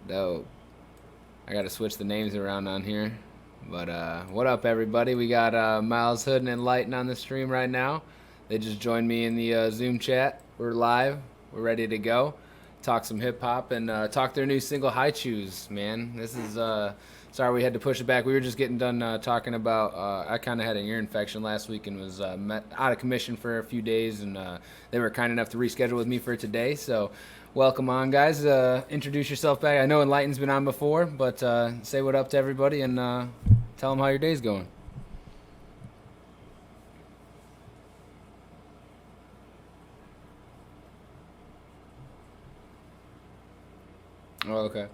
Dope. I got to switch the names around on here. But what up, everybody? We got Myles Hood and NliteN on the stream right now. They just joined me in the Zoom chat. We're live. We're ready to go. Talk some hip hop and talk their new single, High Choose, man. This is, sorry we had to push it back. We were just getting done talking about, I kind of had an ear infection last week and was out of commission for a few days, and they were kind enough to reschedule with me for today. So welcome on, guys. Introduce yourself back. I know NliteN's been on before, but say what up to everybody and tell them how your day's going. Oh, okay.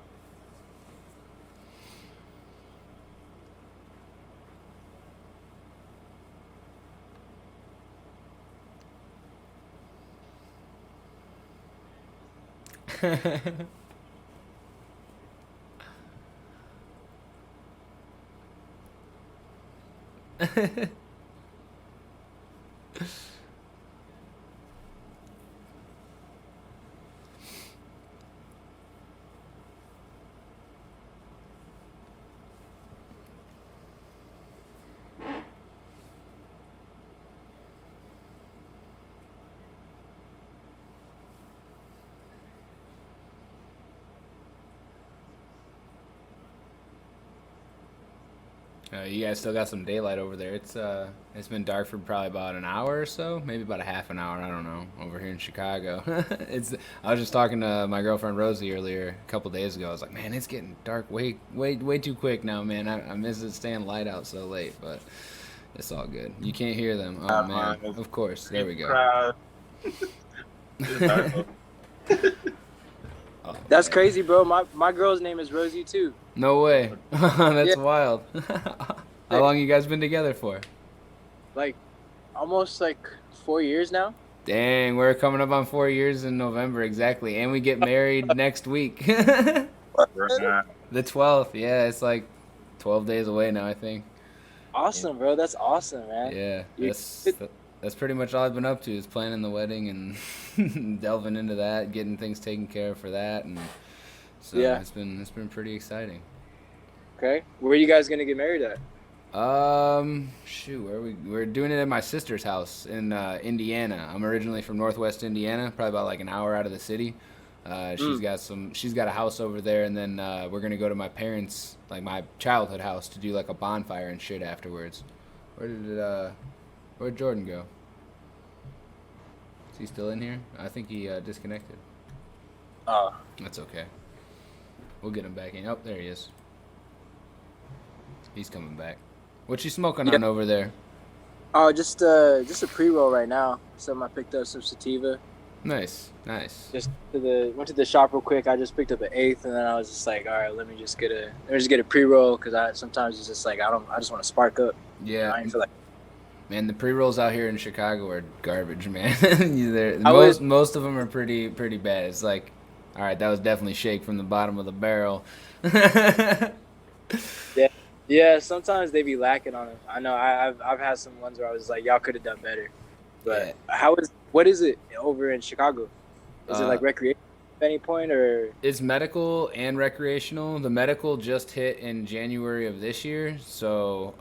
You guys still got some daylight over there. It's been dark for probably about an hour or so, maybe about a half an hour. I don't know. Over here in Chicago, I was just talking to my girlfriend Rosie earlier a couple days ago. I was like, man, it's getting dark way too quick now, man. I miss it staying light out so late, but it's all good. You can't hear them. Oh man, of course. There we go. Oh, that's crazy, bro. My girl's name is Rosie too. No way. That's wild. How long you guys been together for? Like almost like 4 years now. Dang, we're coming up on 4 years in November exactly, and we get married next week. The 12th. Yeah, it's like 12 days away now, I think. Awesome, bro. That's awesome, man. Yeah, that's pretty much all I've been up to is planning the wedding and delving into that, getting things taken care of for that, and so yeah, it's been pretty exciting. Okay, where are you guys gonna get married at? We're doing it at my sister's house in Indiana. I'm originally from Northwest Indiana, probably about like an hour out of the city. She's got a house over there, and then we're gonna go to my parents, like my childhood house, to do like a bonfire and shit afterwards. Where'd Jordan go? Is he still in here? I think he disconnected. That's okay. We'll get him back in. Oh, there he is. He's coming back. What you smoking on over there? Oh, just a pre-roll right now. So I picked up some sativa. Nice. Went to the shop real quick. I just picked up an eighth, and then I was just like, all right, let me just get a pre-roll, because sometimes it's just like I just want to spark up. Yeah. I feel like. Man, the pre-rolls out here in Chicago are garbage, man. Most of them are pretty bad. It's like, all right, that was definitely shake from the bottom of the barrel. Yeah. Sometimes they be lacking on it. I know. I've had some ones where I was like, y'all could have done better. But what is it over in Chicago? Is it like recreation at any point, or? It's medical and recreational. The medical just hit in January of this year, so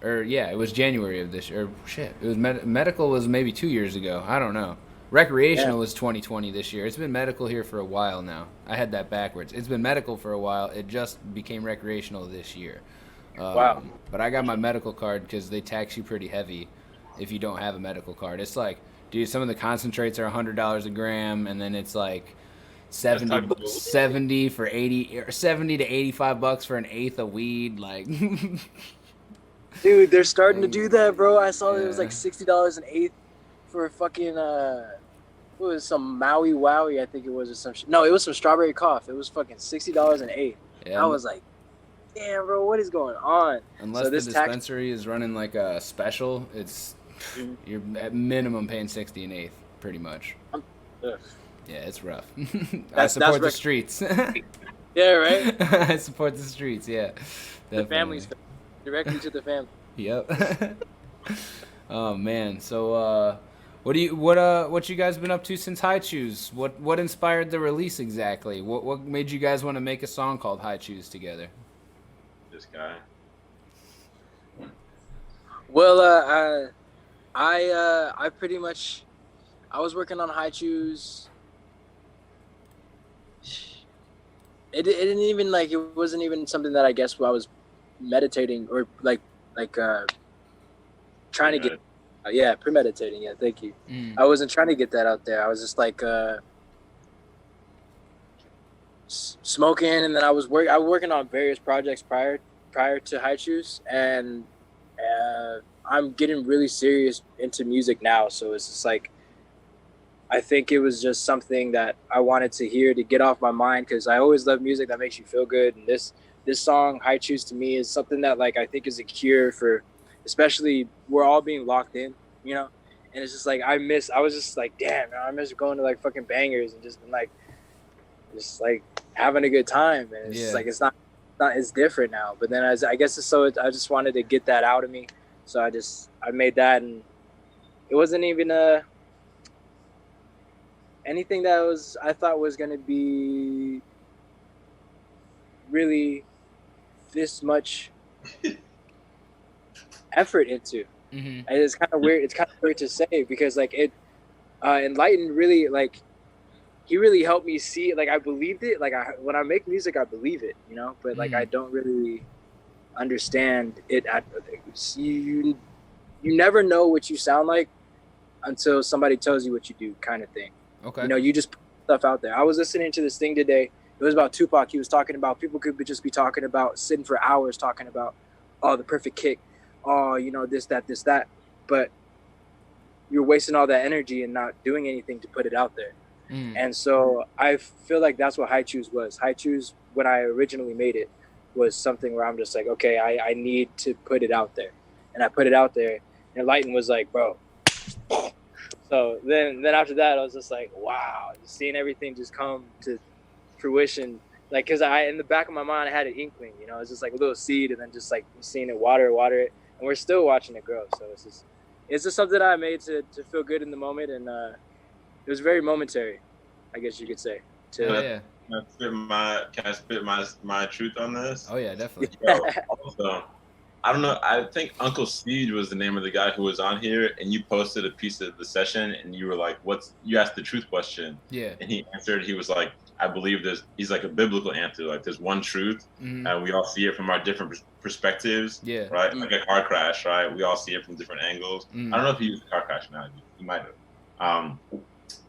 it was January of this year. Shit, it was medical was maybe 2 years ago. I don't know. Recreational was 2020 this year. It's been medical here for a while now. I had that backwards. It's been medical for a while. It just became recreational this year. Wow. But I got my medical card because they tax you pretty heavy if you don't have a medical card. It's like, dude, some of the concentrates are $100 a gram, and then it's like 70 for 80 or 70 to 85 bucks for an eighth of weed, like. Dude, they're starting to do that, bro. I saw it was like $60 an eighth for fucking what was some Maui Wowie, I think it was, or some no, it was some strawberry cough. It was fucking $60 an eighth. Yeah. I was like, damn, bro, what is going on? Unless the dispensary is running like a special, you're at minimum paying 60 an eighth, pretty much. Yeah, it's rough. I support the streets. Yeah, right? I support the streets, yeah. Definitely. The families, directly to the family. Yep. Oh, man. So, What you guys been up to since High Choose? What inspired the release exactly? What made you guys want to make a song called High Choose together? This guy. Well, I pretty much I was working on High Choose. It didn't even like it wasn't even something that I guess I was meditating or like trying to get. Yeah, premeditating. Yeah, thank you. I wasn't trying to get that out there. I was just like smoking, and then I was working on various projects prior to High Choose, and I'm getting really serious into music now. So it's just like I think it was just something that I wanted to hear to get off my mind because I always love music that makes you feel good. And this song, High Choose, to me is something that like I think is a cure for, especially we're all being locked in, you know. And it's just like I was just like, damn, man, I miss going to like fucking bangers and just been like, just like having a good time. And it's just like it's not it's different now. But then I guess it's so I just wanted to get that out of me, so I made that, and it wasn't even anything that I thought was gonna be really this much effort into. And it's kind of weird. It's kind of weird to say because like NliteN really like he really helped me see. Like I believed it. Like when I make music, I believe it. You know, but like I don't really understand it. You never know what you sound like until somebody tells you what you do, kind of thing. Okay. You know, you just put stuff out there. I was listening to this thing today. It was about Tupac. He was talking about people could just be talking about sitting for hours talking about, oh, the perfect kick, oh, you know, this, that, but you're wasting all that energy and not doing anything to put it out there. And so I feel like that's what High Choose was. High Choose, when I originally made it, was something where I'm just like, okay, I need to put it out there. And I put it out there, and NliteN was like, bro. So then after that, I was just like, wow, just seeing everything just come to fruition. Like, because in the back of my mind, I had an inkling, you know, it's just like a little seed, and then just like seeing it water it, and we're still watching it grow. So it's just something I made to feel good in the moment, and it was very momentary, I guess you could say. Can I spit my truth on this? Oh yeah, definitely. Also, I don't know. I think Uncle Siege was the name of the guy who was on here, and you posted a piece of the session, and you were like, you asked the truth question. Yeah. And he answered, he was like, I believe he's like a biblical answer. Like there's one truth, and we all see it from our different perspectives. Yeah. Right? Like a car crash, right? We all see it from different angles. I don't know if he used a car crash now. He might have.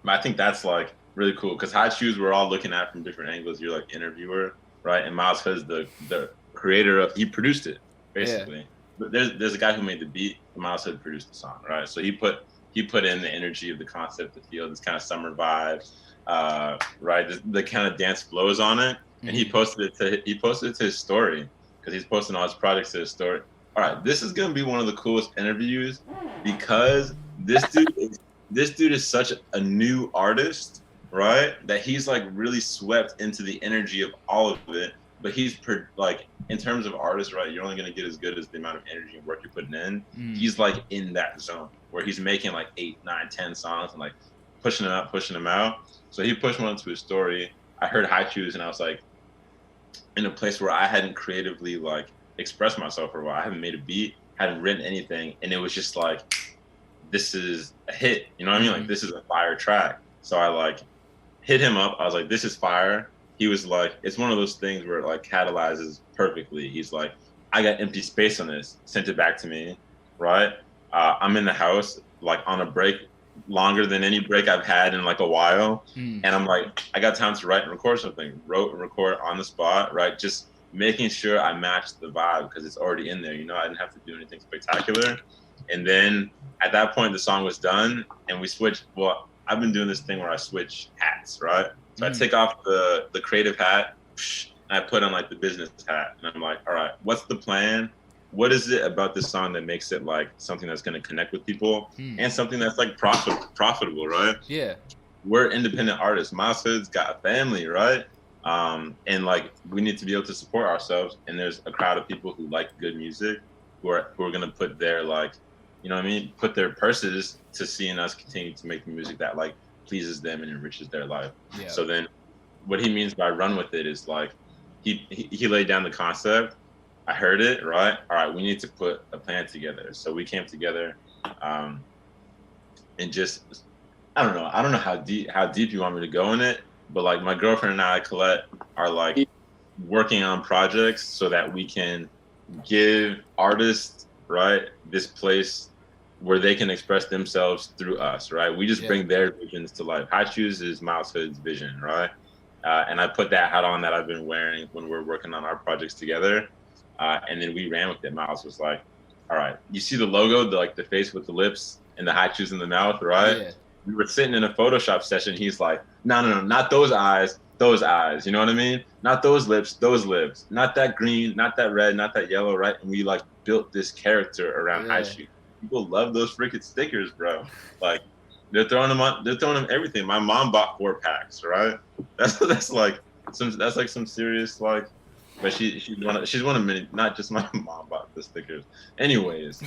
But I think that's like really cool because High Choose we're all looking at from different angles. You're like interviewer, right? And Myles Hood's the creator he produced it. Basically, but there's a guy who made the beat. Myles Hood produced the song, right? So he put in the energy of the concept, the feel, this kind of summer vibe, right? The kind of dance flows on it, and he posted it to his story because he's posting all his projects to his story. All right, this is gonna be one of the coolest interviews because this dude is such a new artist, right? That he's like really swept into the energy of all of it. But he's like in terms of artists, right? You're only gonna get as good as the amount of energy and work you're putting in. He's like in that zone where he's making like 8, 9, 10 songs and like pushing them out. So he pushed one to his story. I heard High Choose and I was like in a place where I hadn't creatively like expressed myself for a while. I haven't made a beat, hadn't written anything, and it was just like this is a hit. You know what I mean? Like this is a fire track. So I like hit him up. I was like, this is fire. He was like, it's one of those things where it like catalyzes perfectly. He's like, I got empty space on this. Sent it back to me, right? I'm in the house, like on a break, longer than any break I've had in like a while. And I'm like, I got time to write and record something. Wrote and record on the spot, right? Just making sure I matched the vibe because it's already in there. You know, I didn't have to do anything spectacular. And then at that point, the song was done and we switched. Well, I've been doing this thing where I switch hats, right? So I take off the creative hat and I put on like the business hat. And I'm like, all right, what's the plan? What is it about this song that makes it like something that's going to connect with people and something that's like profitable, right? Yeah. We're independent artists. Myles Hood's got a family, right? And like we need to be able to support ourselves. And there's a crowd of people who like good music, who are going to put their like you know what I mean, put their purses to seeing us continue to make the music that like pleases them and enriches their life. Yeah. So then what he means by run with it is like he laid down the concept. I heard it, right? All right, we need to put a plan together. So we came together, and just I don't know how deep you want me to go in it, but like my girlfriend and I, Colette, are like working on projects so that we can give artists, right, this place where they can express themselves through us, right? We just bring their visions to life. High Shoes is Myles Hood's vision, right? And I put that hat on that I've been wearing when we're working on our projects together. And then we ran with it. Myles was like, all right, you see the logo, the face with the lips and the high shoes in the mouth, right? Yeah. We were sitting in a Photoshop session. He's like, no, not those eyes, those eyes. You know what I mean? Not those lips, not that green, not that red, not that yellow, right? And we like built this character around High Shoes. People love those freaking stickers, bro. Like they're throwing them everything. My mom bought 4 packs, right? That's like some serious like. But she's one of many. Not just my mom bought the stickers. Anyways,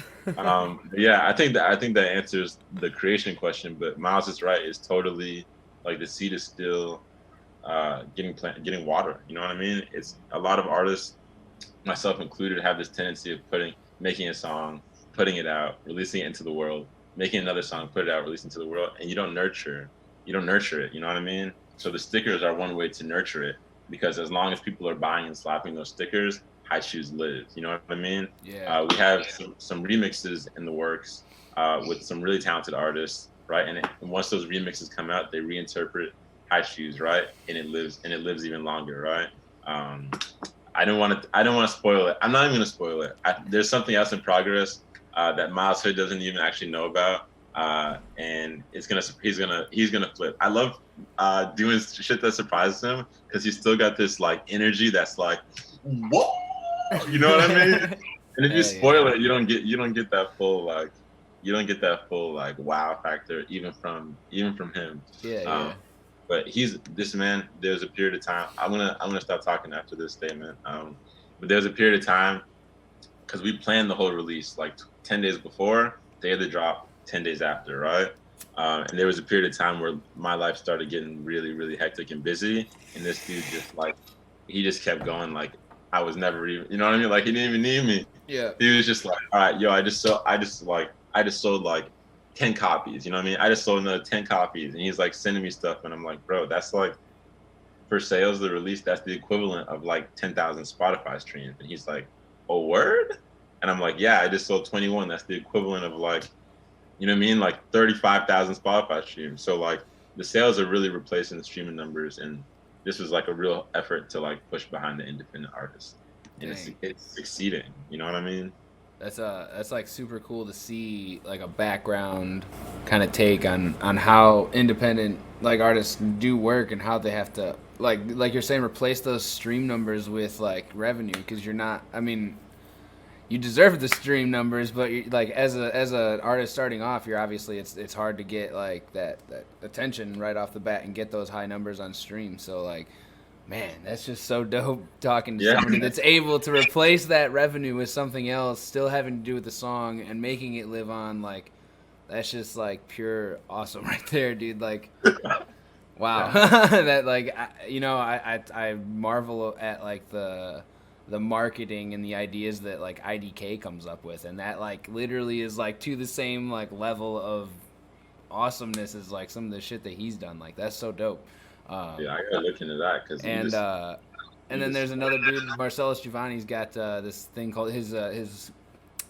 yeah, I think that answers the creation question. But Myles is right. It's totally like the seed is still getting water. You know what I mean? It's a lot of artists, myself included, have this tendency of making a song, putting it out, releasing it into the world, making another song, put it out, release it into the world, and you don't nurture it. You know what I mean? So the stickers are one way to nurture it. Because as long as people are buying and slapping those stickers, High Shoes lives. You know what I mean? Yeah. We have some remixes in the works with some really talented artists, right? And once those remixes come out, they reinterpret High Shoes, right? And it lives even longer, right? I don't want to spoil it. I'm not even going to spoil it. There's something else in progress that Myles Hood doesn't even actually know about, and he's gonna flip. I love doing shit that surprises him because he's still got this like energy that's like, whoa, you know what I mean? And if you spoil it, you don't get that full like wow factor even from him. But this man. There's a period of time. I'm gonna stop talking after this statement. But there's a period of time because we planned the whole release like 10 days before, day of the drop, 10 days after, right? And there was a period of time where my life started getting really, really hectic and busy. And this dude he just kept going. Like I was never even, you know what I mean? Like he didn't even need me. Yeah. He was just like, all right, yo, I just sold like 10 copies. You know what I mean? I just sold another 10 copies. And he's like sending me stuff. And I'm like, bro, that's like for sales, the release, that's the equivalent of like 10,000 Spotify streams. And he's like, oh, word? And I'm like, yeah, I just sold 21. That's the equivalent of like, you know what I mean? Like 35,000 Spotify streams. So like the sales are really replacing the streaming numbers. And this was like a real effort to like push behind the independent artists. And it's succeeding. You know what I mean? That's like super cool to see like a background kind of take on how independent like artists do work and how they have to like you're saying replace those stream numbers with like revenue because you're not. I mean, you deserve the stream numbers, but you're, like as a artist starting off, you're obviously it's hard to get like that attention right off the bat and get those high numbers on stream. So like, man, that's just so dope talking to somebody that's able to replace that revenue with something else, still having to do with the song and making it live on. Like, that's just like pure awesome right there, dude. Like, wow, that like I marvel at like the marketing and the ideas that like IDK comes up with, and that like literally is like to the same like level of awesomeness as like some of the shit that he's done. Like that's so dope. I gotta look into that because and then there's another dude, Marcellus Giovanni's got this thing called his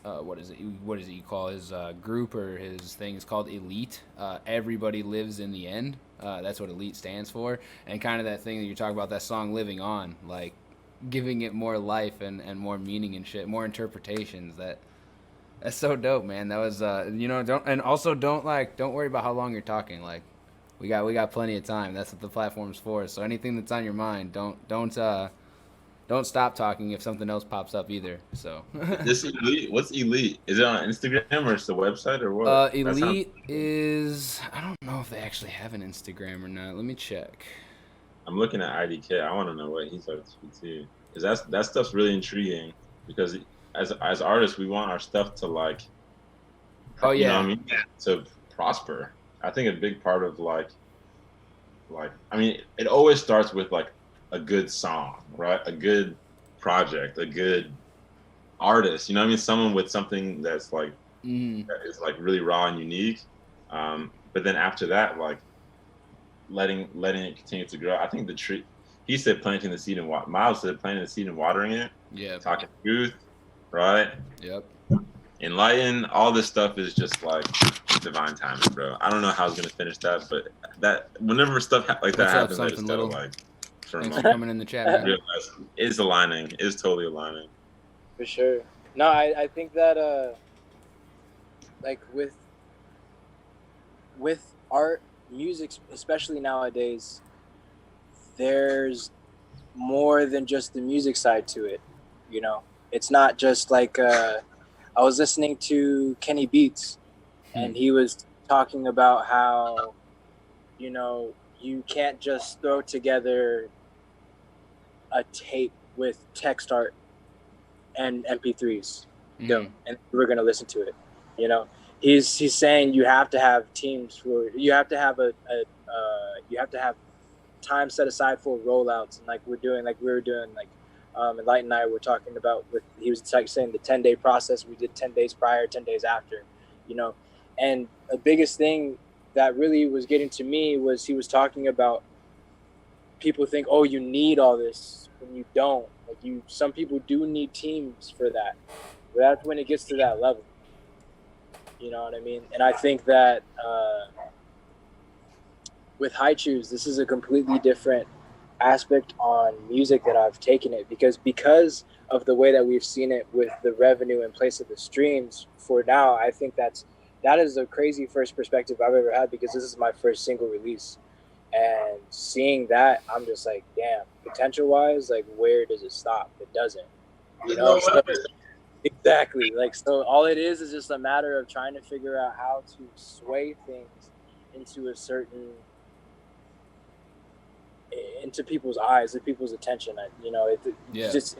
what is it you call his group or his thing is called Elite. Everybody lives in the end. That's what Elite stands for, and kind of that thing that you're talking about, that song Living On, like giving it more life and more meaning and shit, more interpretations. That's so dope, man. That was don't worry about how long you're talking. Like we got plenty of time. That's what the platform's for. So anything that's on your mind, don't stop talking if something else pops up either. So this Elite, what's Elite? Is it on Instagram or it's the website or what? Elite is, I don't know if they actually have an Instagram or not. Let me check. I'm looking at IDK. I want to know what he's up to too, because that stuff's really intriguing. Because as artists, we want our stuff to like Oh you know yeah. what I mean, to prosper. I think a big part of like I mean, it always starts with like a good song, right? A good project, a good artist. You know what I mean? Someone with something that's like that is like really raw and unique. But then after that, like letting it continue to grow. I think the tree. He said planting the seed and water. Miles said planting the seed and watering it. Yeah. Talking truth, right? Yep. NliteN, all this stuff is just like divine timing, bro. I don't know how I was gonna finish that, but that whenever stuff like that What's up, happens, I just something gotta little? like for a Thanks for moment coming in the chat, man. realize it's aligning. It's totally aligning. For sure. No, I think that like with art, music, especially nowadays, there's more than just the music side to it. You know, it's not just like I was listening to Kenny Beats, and he was talking about how, you know, you can't just throw together a tape with text art and MP3s, and we're gonna listen to it. You know, he's saying you have to have teams for you have to have you have to have time set aside for rollouts, and like we were doing and Light and I were talking about with he was saying the 10-day process. We did 10 days prior, 10 days after, you know. And the biggest thing that really was getting to me was he was talking about people think, oh, you need all this when you don't. Like some people do need teams for that. But that's when it gets to that level. You know what I mean? And I think that with High Choose, this is a completely different aspect on music that I've taken it because of the way that we've seen it with the revenue in place of the streams for now. I think that is a crazy first perspective I've ever had because this is my first single release, and seeing that I'm just like, damn, potential wise, like where does it stop? It doesn't, you know. So, exactly, like so all it is just a matter of trying to figure out how to sway things into a certain into people's eyes, and people's attention. You know, it's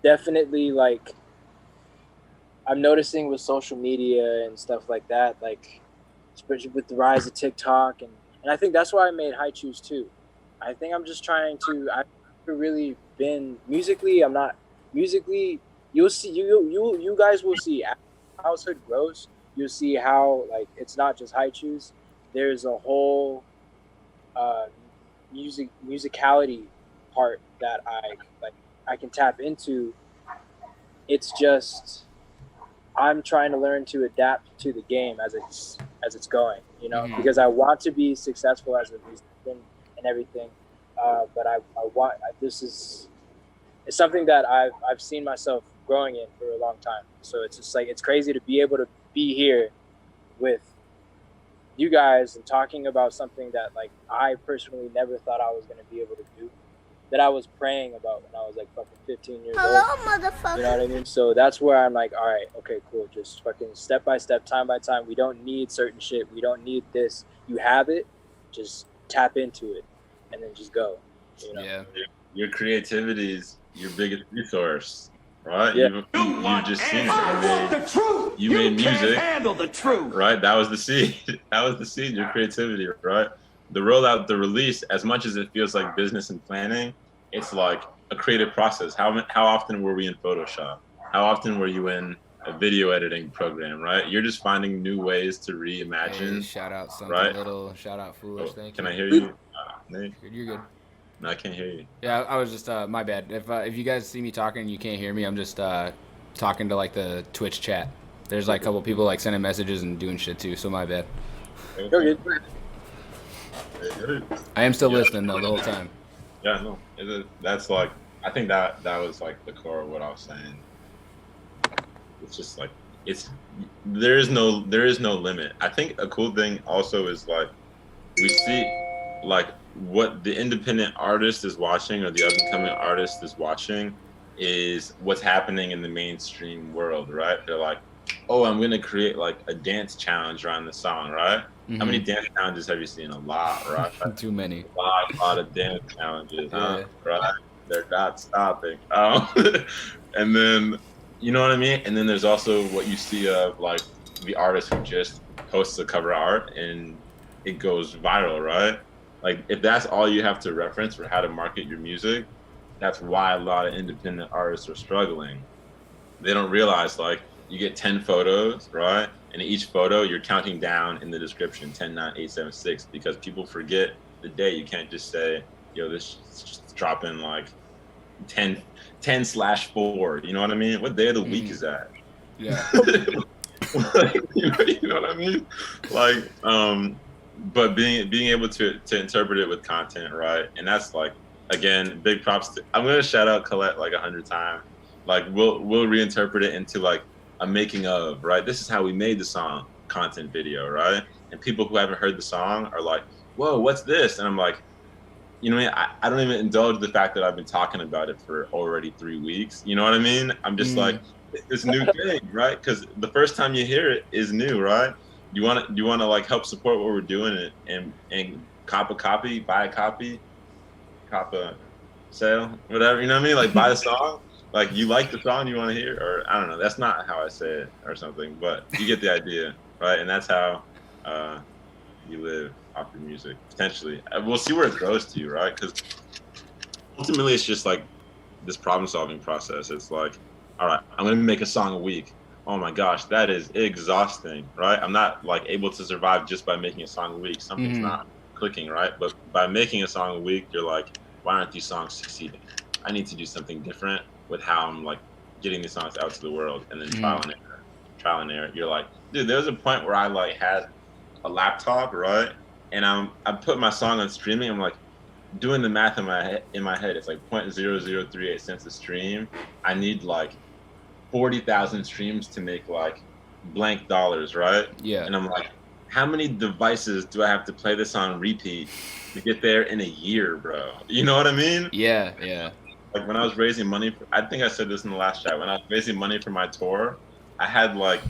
definitely like I'm noticing with social media and stuff like that, like especially with the rise of TikTok, and I think that's why I made High Choose too. I think I'm just trying to. I've really been musically. I'm not musically. You'll see. You guys will see. As household grows, you'll see how it's not just High Choose. There's a whole musicality part that I can tap into. It's just I'm trying to learn to adapt to the game as it's going, you know, because I want to be successful as a musician and everything, but it's something that I've seen myself growing in for a long time. So it's just like it's crazy to be able to be here with you guys and talking about something that like I personally never thought I was going to be able to do, that I was praying about when I was like fucking 15 years old. Motherfucker. You know what I mean? So that's where I'm like, all right, okay, cool. Just fucking step by step, time by time. We don't need certain shit. We don't need this. You have it. Just tap into it and then just go. You know? Yeah. Your creativity is your biggest resource, right? Yeah. You just seen it. You made music. Handle the truth. Right? That was the seed. That was the seed, your creativity, right? The rollout, the release, as much as it feels like business and planning, it's like a creative process. How often were we in Photoshop? How often were you in a video editing program, right? You're just finding new ways to reimagine. Hey, shout out something little. Shout out Foolish. Thank you. Can I hear you? Nate? You're good. No, I can't hear you. Yeah, I was just my bad. If you guys see me talking and you can't hear me, I'm just talking to like the Twitch chat. There's like a couple people like sending messages and doing shit too, so my bad. You're good. I am still listening though the whole time. Yeah, no, that's like I think that was like the core of what I was saying. It's just like there is no limit. I think a cool thing also is like we see like what the independent artist is watching or the up and coming artist is watching is what's happening in the mainstream world, right? They're like, oh, I'm gonna create like a dance challenge around the song, right? How many dance challenges have you seen? A lot, right? Too many. A lot of dance challenges, huh? Right? They're not stopping. And then, you know what I mean? And then there's also what you see of like the artist who just posts the cover art and it goes viral, right? Like if that's all you have to reference for how to market your music, that's why a lot of independent artists are struggling. They don't realize like you get 10 photos, right? And each photo you're counting down in the description 10, 9, 8, 7, 6 because people forget the day. You can't just say, yo, this just dropping like 10/4. You know what I mean? What day of the week is that? Yeah. Like, you know what I mean? Like, but being able to interpret it with content, right? And that's like, again, big props to, I'm gonna shout out Colette like 100 times. Like we'll reinterpret it into like a making of, right? This is how we made the song content video, right? And people who haven't heard the song are like, whoa, what's this? And I'm like, you know what I mean? I don't even indulge the fact that I've been talking about it for already 3 weeks. You know what I mean? I'm just like, it's new thing, right? Because the first time you hear it is new, right? You want to like help support what we're doing and cop a copy, buy a copy, cop a sale, whatever. You know what I mean? Like buy the song. Like you like the song you want to hear, or I don't know. That's not how I say it or something, but you get the idea, right? And that's how you live off your music potentially. We'll see where it goes to, right? Because ultimately, it's just like this problem-solving process. It's like, all right, I'm gonna make a song a week. Oh my gosh, that is exhausting, right? I'm not like able to survive just by making a song a week. Something's not clicking, right? But by making a song a week, you're like, why aren't these songs succeeding? I need to do something different with how I'm like getting these songs out to the world, and then trial and error. You're like, dude, there was a point where I like had a laptop, right? And I put my song on streaming. I'm like doing the math in my head. It's like 0.0038 cents a stream. I need like 40,000 streams to make like blank dollars, right? Yeah. And I'm like, how many devices do I have to play this on repeat to get there in a year, bro? You know what I mean? Yeah, yeah. Like when I was raising money, I think I said this in the last chat. When I was raising money for my tour, I had like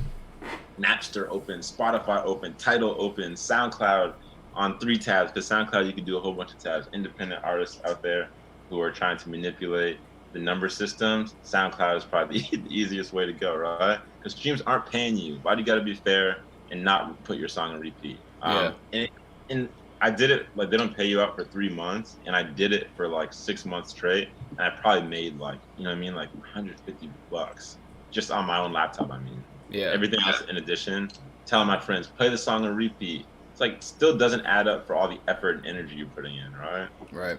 Napster open, Spotify open, Tidal open, SoundCloud on 3 tabs. Because SoundCloud, you can do a whole bunch of tabs. Independent artists out there who are trying to manipulate the number systems, SoundCloud is probably the easiest way to go, right? Because streams aren't paying you. Why do you got to be fair and not put your song on repeat? And I did it, like they don't pay you out for 3 months, and I did it for like 6 months straight, and I probably made like, you know what I mean, like $150 just on my own laptop. I mean, everything else in addition, telling my friends, play the song on repeat. It's like still doesn't add up for all the effort and energy you're putting in, right? Right.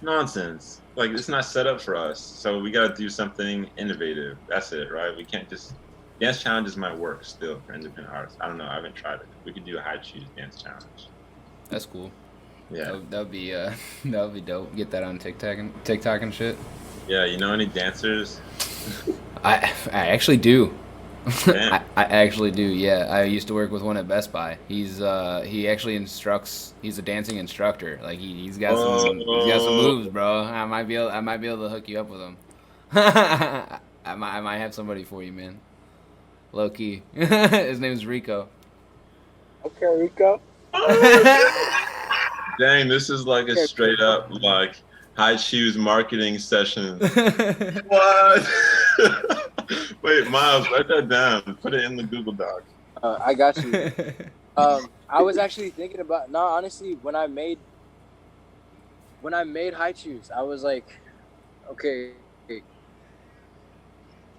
Nonsense. Like it's not set up for us, so we got to do something innovative. That's it, right? We can't just dance challenges might work still for independent artists. I don't know. I haven't tried it. We could do a high choose dance challenge. That's cool. Yeah, that would be that would be dope. Get that on TikTok and shit. Yeah, you know any dancers? I actually do. Damn. I actually do. Yeah, I used to work with one at Best Buy. He actually instructs. He's a dancing instructor. Like he's got some moves, bro. I might be able to hook you up with him. I might have somebody for you, man. Low key. His name's Rico. Okay, Rico. Dang, this is like a straight up like high shoes marketing session. What? Wait, Miles, write that down. Put it in the Google Doc. I got you. I was actually thinking about honestly, when I made High Choose, I was like, okay,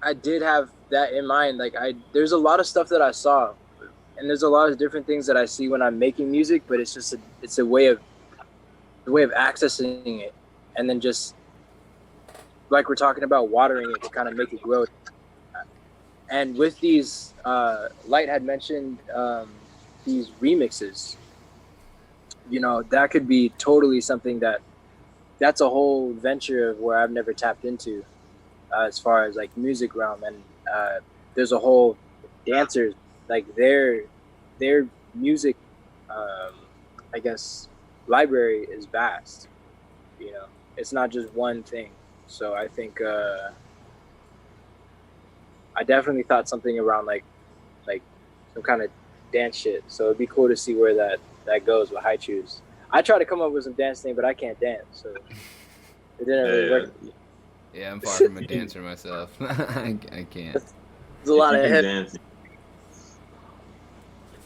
I did have that in mind. Like there's a lot of stuff that I saw, and there's a lot of different things that I see when I'm making music, but it's just a way of accessing it, and then just like we're talking about watering it to kind of make it grow. And with these, Light had mentioned these remixes. You know, that could be totally something that's a whole venture of where I've never tapped into, as far as like music realm. And there's a whole dancers, like their music, I guess, library is vast. You know, it's not just one thing. So I think I definitely thought something around like some kind of dance shit. So it'd be cool to see where that goes with High Choose. I tried to come up with some dance thing, but I can't dance, so it didn't really work. Yeah, I'm far from a dancer myself. I can't. There's a lot of head.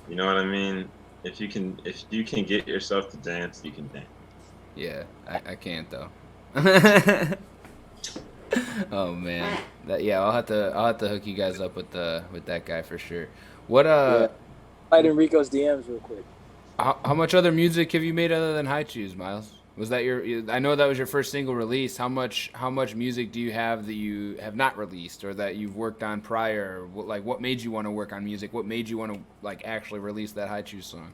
You know what I mean? If you can get yourself to dance, you can dance. Yeah, I can't though. Oh man, I'll have to hook you guys up with that guy for sure. What Yeah. Slide in Rico's DMs real quick. how much other music have you made other than High Chews, Miles? Was that I know that was your first single release. How much music do you have that you have not released or that you've worked on prior? What made you want to work on music? What made you want to like actually release that High Chews song?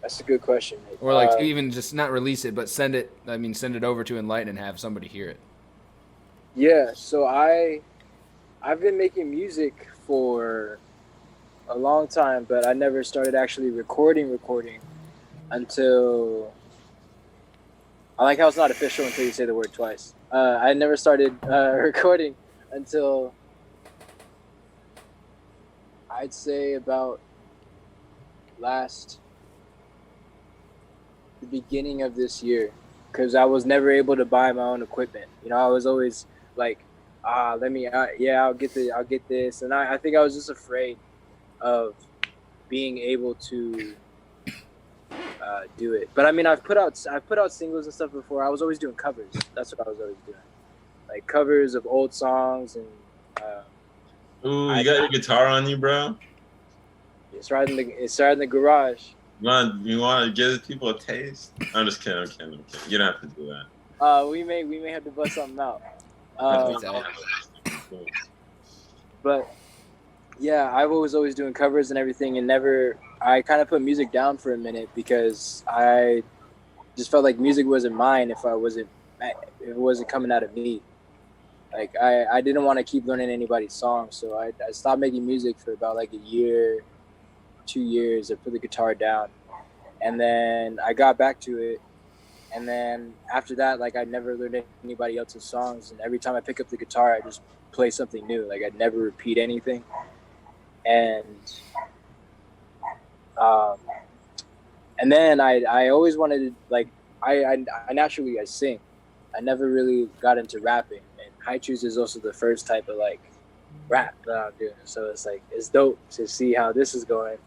That's a good question. Or like even just not release it, but send it. I mean, send it over to NliteN and have somebody hear it. Yeah, so I've been making music for a long time, but I never started actually recording until I like how it's not official until you say the word twice. I never started recording until I'd say about the beginning of this year, because I was never able to buy my own equipment. You know, I was always like, I'll get this, and I think I was just afraid of being able to do it. But I mean, I've put out singles and stuff before. I was always doing covers. That's what I was always doing, like covers of old songs. And Ooh, you got your guitar on you, bro? it's right in the garage. You want to give people a taste? I'm just kidding. I'm kidding. You don't have to do that. We may have to bust something out. Cool. But yeah, I was always doing covers and everything, and I kind of put music down for a minute because I just felt like music wasn't mine if it wasn't coming out of me. Like I didn't want to keep learning anybody's songs, so I stopped making music for about like a year, 2 years. I put the guitar down, and then I got back to it. And then after that, like I never learned anybody else's songs, and every time I pick up the guitar, I just play something new. Like I'd never repeat anything. And then I always wanted to, like, I naturally I sing. I never really got into rapping, and High Chews is also the first type of like rap that I'm doing. So it's like it's dope to see how this is going,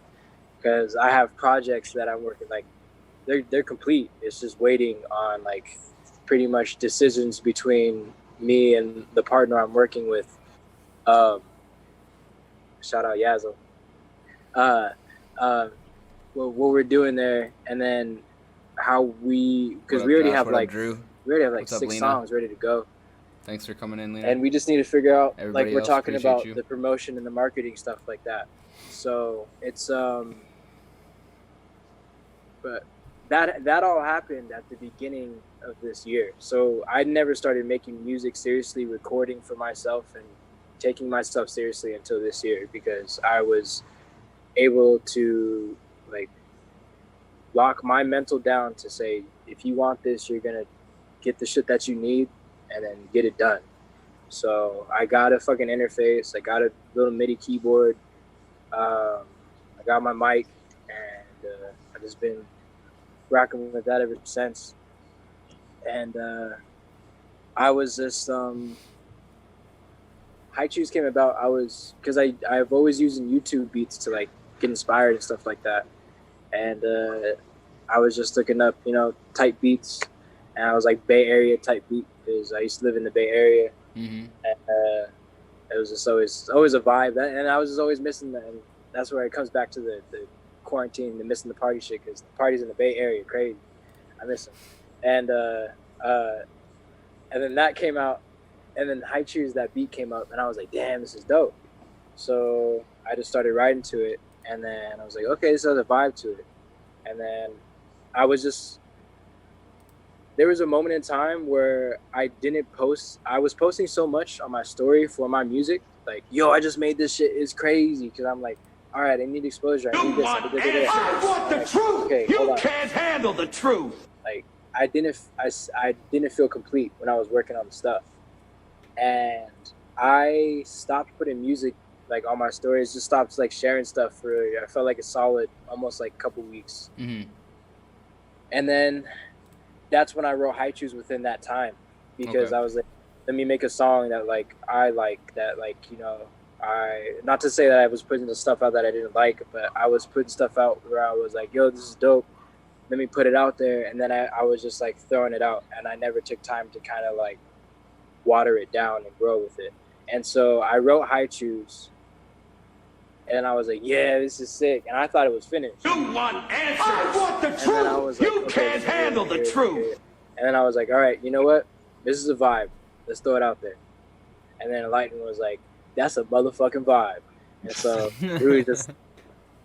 because I have projects that I'm working, like they're complete. It's just waiting on like pretty much decisions between me and the partner I'm working with. Shout out Yazzle. What we're doing there, and then how because we already have like Drew? we already have like What's up, 6 Lena? songs ready to go. Thanks for coming in, Lena. And we just need to figure out, Everybody like we're else, talking appreciate about you. the promotion and the marketing stuff like that. So it's but that all happened at the beginning of this year. So I never started making music seriously, recording for myself and taking myself seriously until this year, because I was able to like lock my mental down to say, if you want this, you're gonna get the shit that you need and then get it done. So I got a fucking interface. I got a little MIDI keyboard. I got my mic, and I've just been rocking with that ever since. And I was just High Chews came about. Because I've always using YouTube beats to like get inspired and stuff like that. And I was just looking up, type beats, and I was like Bay Area type beat, because I used to live in the Bay Area. Mm-hmm. And it was just always a vibe, and I was just always missing that. And that's where it comes back to the quarantine, the missing the party shit, because the parties in the Bay Area are crazy. I miss them. And then that came out, and then High Chews, that beat came up, and I was like, damn, this is dope. So I just started writing to it, and then I was like, okay, this has a vibe to it. And then there was a moment in time where I didn't post. I was posting so much on my story for my music, like, yo, I just made this shit, it's crazy, because I'm like, all right, I need exposure. I need this. I want the truth. Okay, you hold on. can't handle the truth. Like, I didn't feel complete when I was working on the stuff, and I stopped putting music like on my stories. Just stopped like sharing stuff for, I felt like a solid almost like couple weeks. Mm-hmm. And then that's when I wrote High Chews within that time, because Okay. I was like, let me make a song that like I like, that like not to say that I was putting the stuff out that I didn't like, but I was putting stuff out where I was like, yo, this is dope. Let me put it out there. And then I was just like throwing it out, and I never took time to kind of like water it down and grow with it. And so I wrote High Choose, and I was like, yeah, this is sick. And I thought it was finished. You want answers. I want the And then I was truth. like, You okay, can't handle the truth. And then I was like, all right, you know what? This is a vibe. Let's throw it out there. And then NliteN was like, that's a motherfucking vibe. And so we just,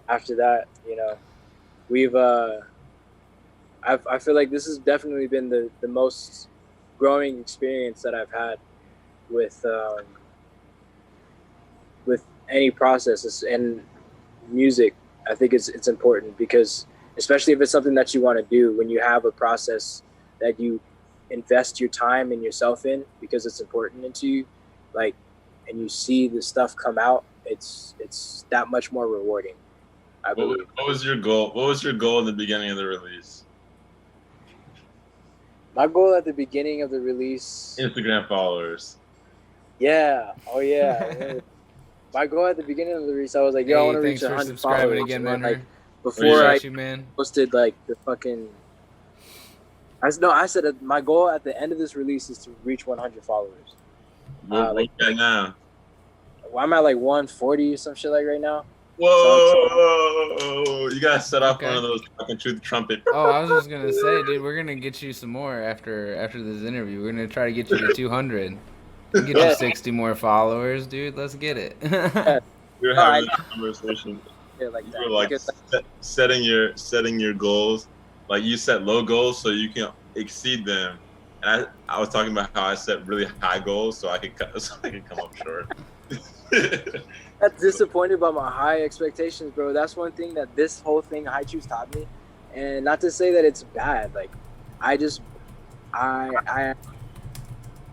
after that, you know, we've, I feel like this has definitely been the most growing experience that I've had with any process and music. I think it's important because, especially if it's something that you want to do, when you have a process that you invest your time and yourself in because it's important into you, like, and you see the stuff come out, it's that much more rewarding, I believe. What was your goal? What was your goal in the beginning of the release? My goal at the beginning of the release, Instagram followers. yeah, oh yeah. My goal at the beginning of the release, I was like, yo, I want to reach thanks for 100 subscribing followers. again, And then, man. like, before I man. posted like the fucking, I said that my goal at the end of this release is to reach 100 followers. What like- you got now? Well, I'm at like 140 or some shit like right now. Whoa! You gotta set off Okay. one of those fucking truth trumpet. Oh, I was just gonna say, dude, we're gonna get you some more after this interview. We're gonna try to get you to 200. We'll get you 60 more followers, dude. Let's get it. We were No, having a conversation. Shit like You that. were like Because, setting your goals. Like you set low goals so you can exceed them. And I was talking about how I set really high goals so I could come up short. that's disappointed by my high expectations, bro. That's one thing that this whole thing High Choose taught me. And not to say that it's bad. Like, I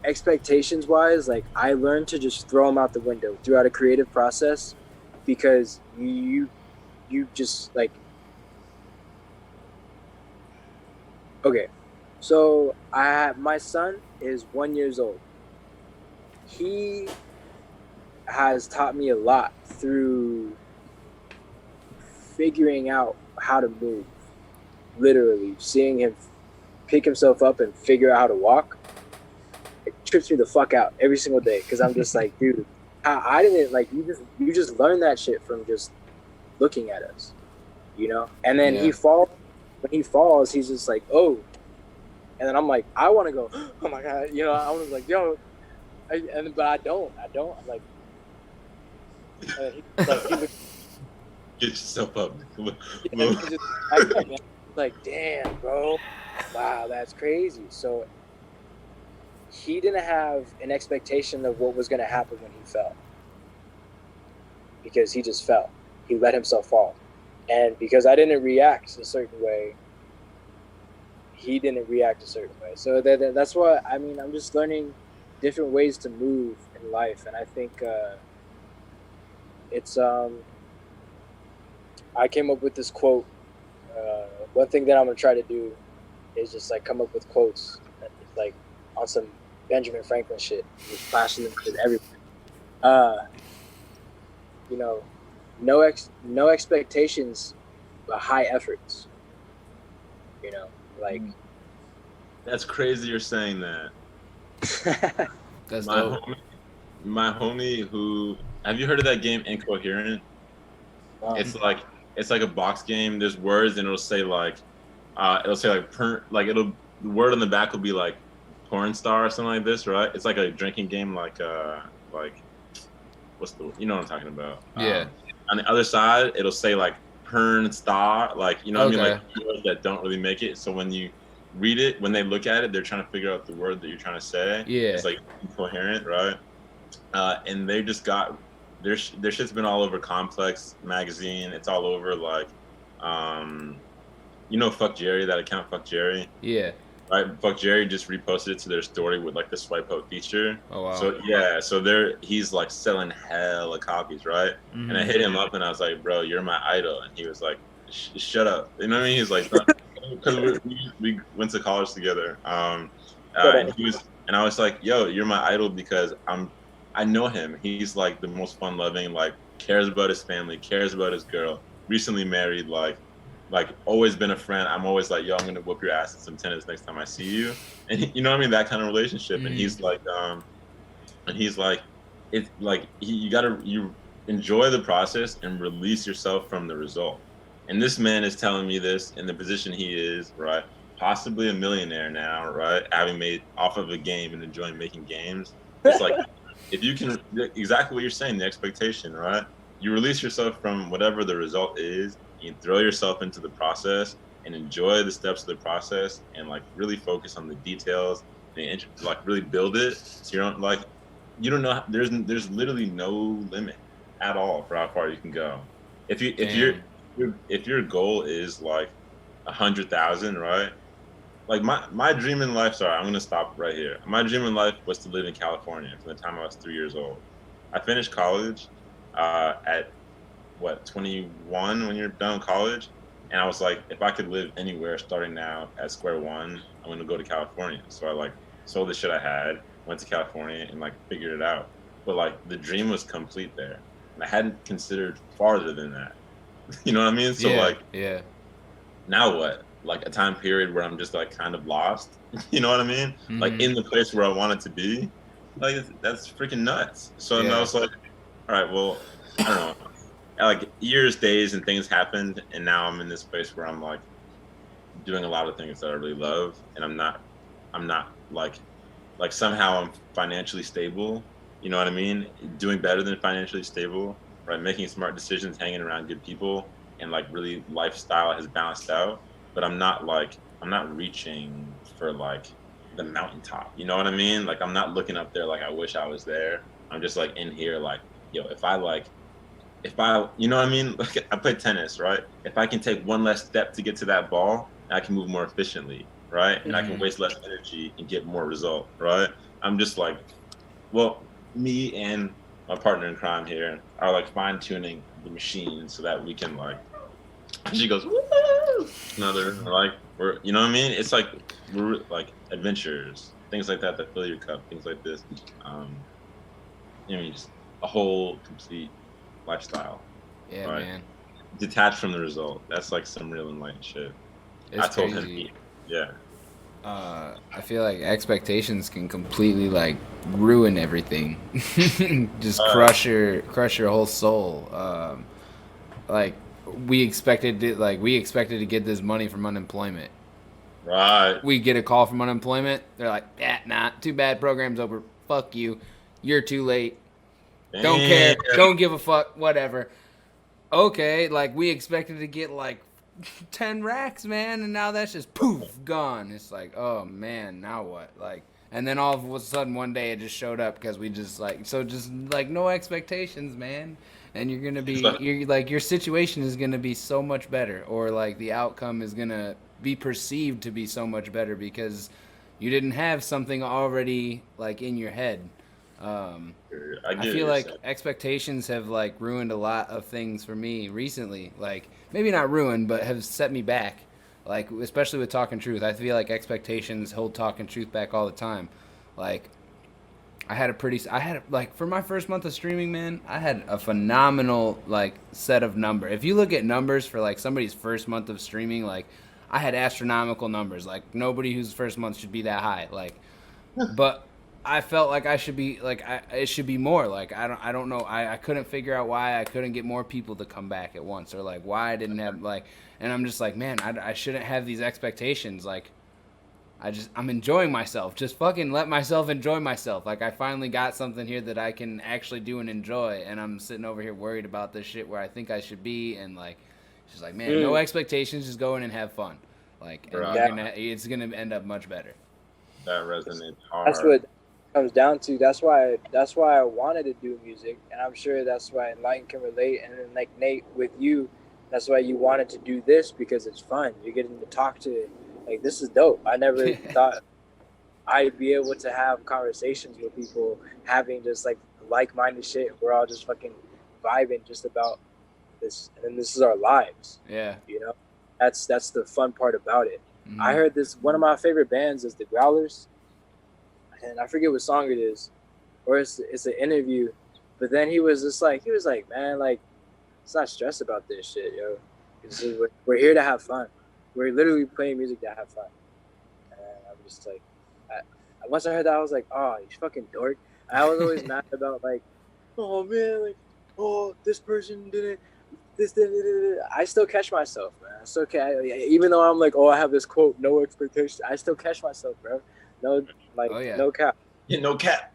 expectations wise, like, I learned to just throw them out the window throughout a creative process, because you just like, okay, so my son is 1 year old. He has taught me a lot through figuring out how to move. Literally, seeing him pick himself up and figure out how to walk, it trips me the fuck out every single day, because I'm just like, dude, I didn't, like, you just learn that shit from just looking at us, you know? And then Yeah. when he falls, he's just like, oh. And then I'm like, I want to go, oh my God, you know, I was like, yo, but I don't. I'm like, Get yourself up. like, damn, bro, wow, that's crazy. So he didn't have an expectation of what was going to happen when he fell, because he just fell. He let himself fall, and because I didn't react a certain way, he didn't react a certain way. So that's why, I mean, I'm just learning different ways to move in life, and I think it's I came up with this quote. One thing that I'm gonna try to do is just like come up with quotes that is like on some Benjamin Franklin shit, just flashing them to everyone. You know, no expectations, but high efforts. You know, like. That's crazy you're saying that. That's My dope. my homie who, have you heard of that game Incoherent? It's like a box game. There's words and it'll say like the word on the back will be like porn star or something like this, right? It's like a drinking game, like what's the, you know what I'm talking about? Yeah. On the other side, it'll say like porn star, like, you know what I mean, Okay. like words that don't really make it. So when you read it, when they look at it, they're trying to figure out the word that you're trying to say. Yeah. It's like incoherent, right? And they just got their shit's been all over Complex magazine. It's all over like, you know, Fuck Jerry, that account Fuck Jerry. Yeah. Right, Fuck Jerry just reposted it to their story with like the swipe out feature. Oh wow. So yeah, so he's like selling hella copies, right? Mhm. And I hit him up and I was like, bro, you're my idol, and he was like, shut up, you know what I mean? He's like, because we went to college together, and I was like, yo, you're my idol because I know him. He's like the most fun-loving, like cares about his family, cares about his girl. Recently married, like always been a friend. I'm always like, yo, I'm gonna whoop your ass at some tennis next time I see you, and you know what I mean, that kind of relationship. And he's like, it's like you enjoy the process and release yourself from the result. And this man is telling me this in the position he is, right? Possibly a millionaire now, right? Having made off of a game and enjoying making games. It's like if you can exactly what you're saying, the expectation, right? You release yourself from whatever the result is, you throw yourself into the process and enjoy the steps of the process and like really focus on the details and like really build it. So you don't know there's literally no limit at all for how far you can go. If your goal is like 100,000, right? Like my dream in life. Sorry, I'm gonna stop right here. My dream in life was to live in California from the time I was 3 years old. I finished college at 21 when you're done college, and I was like, if I could live anywhere starting now at square one, I'm gonna go to California. So I like sold the shit I had, went to California, and like figured it out. But like the dream was complete there, and I hadn't considered farther than that. You know what I mean? So yeah. now what? Like a time period where I'm just like kind of lost. You know what I mean? Mm-hmm. Like in the place where I wanted to be. Like that's freaking nuts. So Yeah. I was like, all right, well, I don't know. Like years, days, and things happened, and now I'm in this place where I'm like doing a lot of things that I really love, and I'm not like somehow I'm financially stable. You know what I mean? Doing better than financially stable, right? Making smart decisions, hanging around good people, and like really lifestyle has balanced out. But I'm not reaching for like the mountaintop. You know what I mean? Like I'm not looking up there like I wish I was there. I'm just like in here like, yo, if I you know what I mean? Like I play tennis, right? If I can take one less step to get to that ball, I can move more efficiently, right? And I can waste less energy and get more result, right? I'm just like, well, me and my partner in crime here are like fine tuning the machine so that we can like. She goes, woo! Another like we're, you know what I mean? It's like we're like adventures, things like that fill your cup, things like this. You know, just a whole complete lifestyle. Yeah, right? man. Detached from the result. That's like some real enlightened shit. It's told crazy. him, yeah. I feel like expectations can completely like ruin everything. Just crush your whole soul. Like we expected to get this money from unemployment. Right. We get a call from unemployment. They're like, nah, too bad. Program's over. Fuck you. You're too late. Damn. Don't care. Don't give a fuck. Whatever. Okay, like we expected to get like 10 racks, man, and now that's just poof gone. It's like, oh man, now what? Like, and then all of a sudden one day it just showed up because we just like no expectations, man. And you're gonna be your situation is gonna be so much better, or like the outcome is gonna be perceived to be so much better because you didn't have something already like in your head. I feel like expectations have like ruined a lot of things for me recently. Like maybe not ruined, but have set me back. Like especially with Talkin Truth, I feel like expectations hold Talkin Truth back all the time. Like I had like for my first month of streaming, man, I had a phenomenal like set of numbers. If you look at numbers for like somebody's first month of streaming, like I had astronomical numbers. Like nobody whose first month should be that high. Like, but I felt like I should be like it should be more. Like I don't know. I couldn't figure out why I couldn't get more people to come back at once, or like why I didn't have like. And I'm just like, man, I shouldn't have these expectations. Like I'm enjoying myself. Just fucking let myself enjoy myself. Like I finally got something here that I can actually do and enjoy, and I'm sitting over here worried about this shit where I think I should be, and like she's like, man, no expectations, just go in and have fun. Like and it's gonna end up much better. That resonates hard. That's what comes down to. That's why I wanted to do music, and I'm sure that's why NliteN can relate. And then like Nate with you, that's why you wanted to do this because it's fun. You're getting to talk to. Like, this is dope. I never thought I'd be able to have conversations with people having just, like-minded shit. We're all just fucking vibing just about this. And this is our lives. Yeah. You know? That's the fun part about it. Mm-hmm. I heard this. One of my favorite bands is the Growlers. And I forget what song it is. or it's an interview. But then he was like, man, like, let's not stress about this shit, yo. We're here to have fun. We're literally playing music to have fun. And I'm just like, once I heard that, I was like, oh, you fucking dork. I was always mad about like, oh man, like, oh, this person didn't, this didn't. I still catch myself, man. I still even though I'm like, oh, I have this quote, no expectations. I still catch myself, bro. No, like, Oh, yeah. no cap. Yeah, no cap.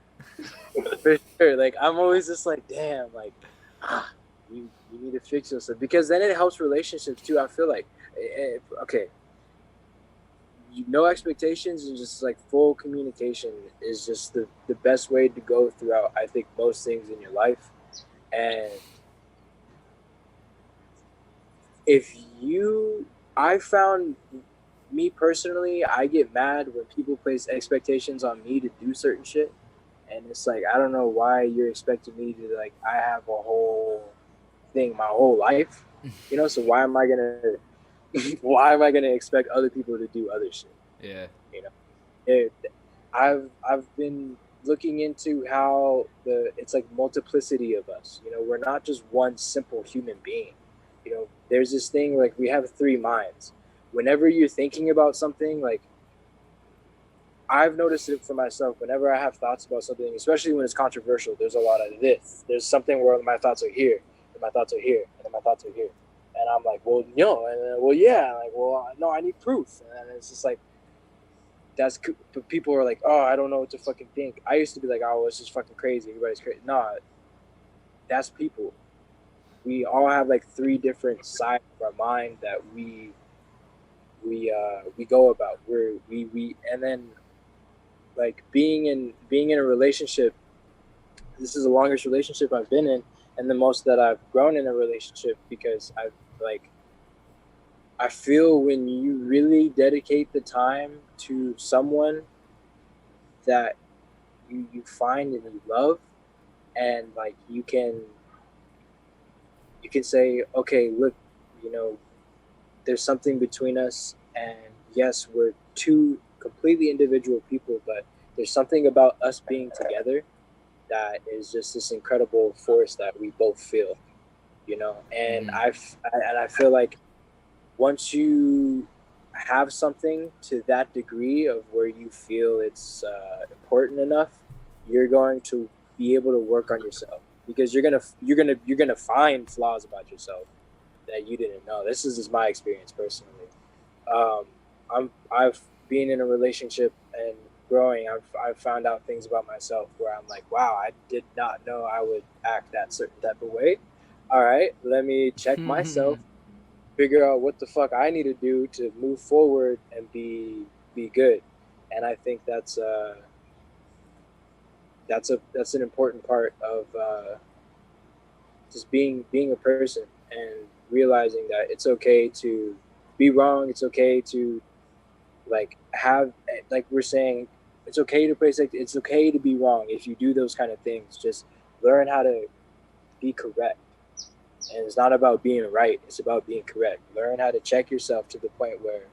For sure. Like, I'm always just like, damn, like, you need to fix yourself, because then it helps relationships too. I feel like, okay, no expectations and just like full communication is just the best way to go throughout, I think, most things in your life. And if you, I found, me personally, I get mad when people place expectations on me to do certain shit. And it's like, I don't know why you're expecting me to, like, I have a whole thing my whole life, you know, so why am I gonna why am I gonna expect other people to do other shit? Yeah. You know, I've been looking into how it's like multiplicity of us. You know, we're not just one simple human being. You know, there's this thing like we have three minds. Whenever you're thinking about something, like I've noticed it for myself. Whenever I have thoughts about something, especially when it's controversial, there's a lot of this. There's something where my thoughts are here, and my thoughts are here, and then my thoughts are here, and I'm like, well, no, and then, well, yeah, like, well, no, I need proof, and it's just like but people are like, oh, I don't know what to fucking think. I used to be like, oh, it's just fucking crazy. Everybody's crazy. Nah, that's people. We all have like three different sides of our mind that we go about. We and then like being in a relationship. This is the longest relationship I've been in, and the most that I've grown in a relationship, because I feel when you really dedicate the time to someone that you find and you love, and like you can say, okay, look, you know, there's something between us, and yes, we're two completely individual people, but there's something about us being together that is just this incredible force that we both feel, you know. And I feel like once you have something to that degree of where you feel it's important enough, you're going to be able to work on yourself, because you're gonna find flaws about yourself that you didn't know. This is just my experience personally. Um, I've been in a relationship and growing. I've found out things about myself where I'm like, wow, I did not know I would act that certain type of way. All right, let me check myself, figure out what the fuck I need to do to move forward and be good. And I think that's an important part of just being a person, and realizing that it's okay to be wrong. It's okay to like have, like we're saying, it's okay to play sick. It's okay to be wrong. If you do those kind of things, just learn how to be correct. And it's not about being right, it's about being correct. Learn how to check yourself to the point where,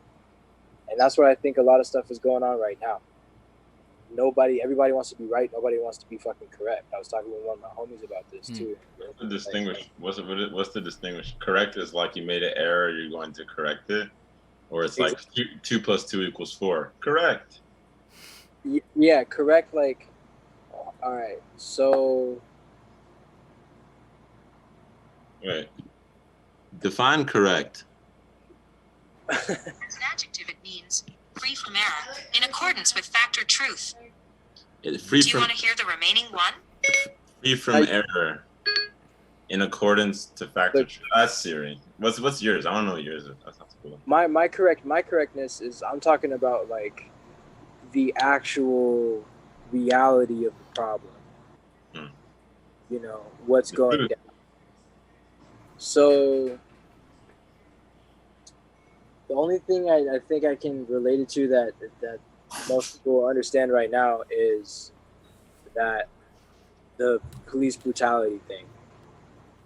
and that's where I think a lot of stuff is going on right now. Everybody wants to be right, nobody wants to be fucking correct. I was talking with one of my homies about this too. What's the distinguish? Correct is like you made an error, you're going to correct it, or it's like 2 + 2 = 4. Correct. Yeah, correct. Like, all right, so Right. Define correct. As an adjective, it means free from error, in accordance with fact or truth. Do you want to hear the remaining one? Free from error, in accordance to fact or truth. That's Siri. What's yours? I don't know what yours is. That's not cool. My correctness is, I'm talking about like the actual reality of the problem. You know what's going down. So the only thing I think I can relate it to that most people understand right now is that the police brutality thing,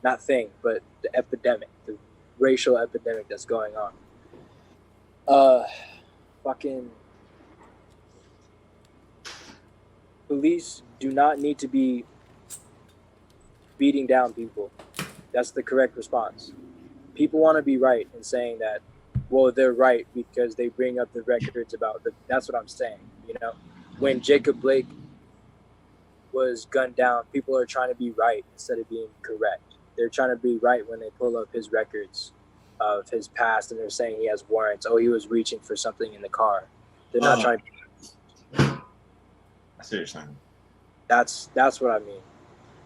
not thing, but the epidemic, the racial epidemic that's going on. Fucking police do not need to be beating down people. That's the correct response. People want to be right in saying that, well, they're right because they bring up the records about the. That's what I'm saying. You know, when Jacob Blake was gunned down, people are trying to be right instead of being correct. They're trying to be right when they pull up his records of his past and they're saying he has warrants. Oh, he was reaching for something in the car. They're not trying to. I see what you're saying. That's what I mean.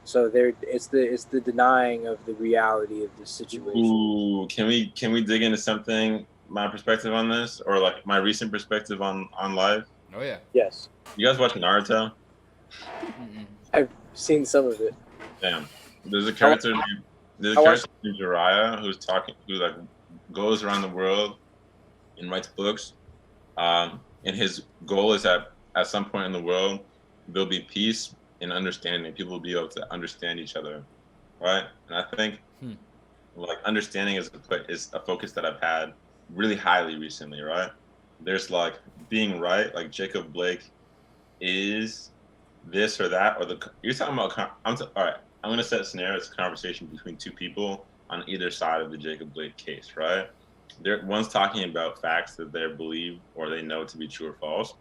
So it's the denying of the reality of the situation. Ooh, can we dig into something? My perspective on this, or like my recent perspective on life. Oh yeah. Yes, You guys watch Naruto? I've seen some of it. Damn. There's a character named Jiraiya who like goes around the world and writes books. And his goal is that at some point in the world there'll be peace and understanding. People will be able to understand each other, right? And I think like understanding is a focus that I've had really highly recently, right? There's like being right, like Jacob Blake is this or that, or you're talking about. All right, I'm gonna set a scenario. It's a conversation between two people on either side of the Jacob Blake case, right? One's talking about facts that they believe or they know to be true or false,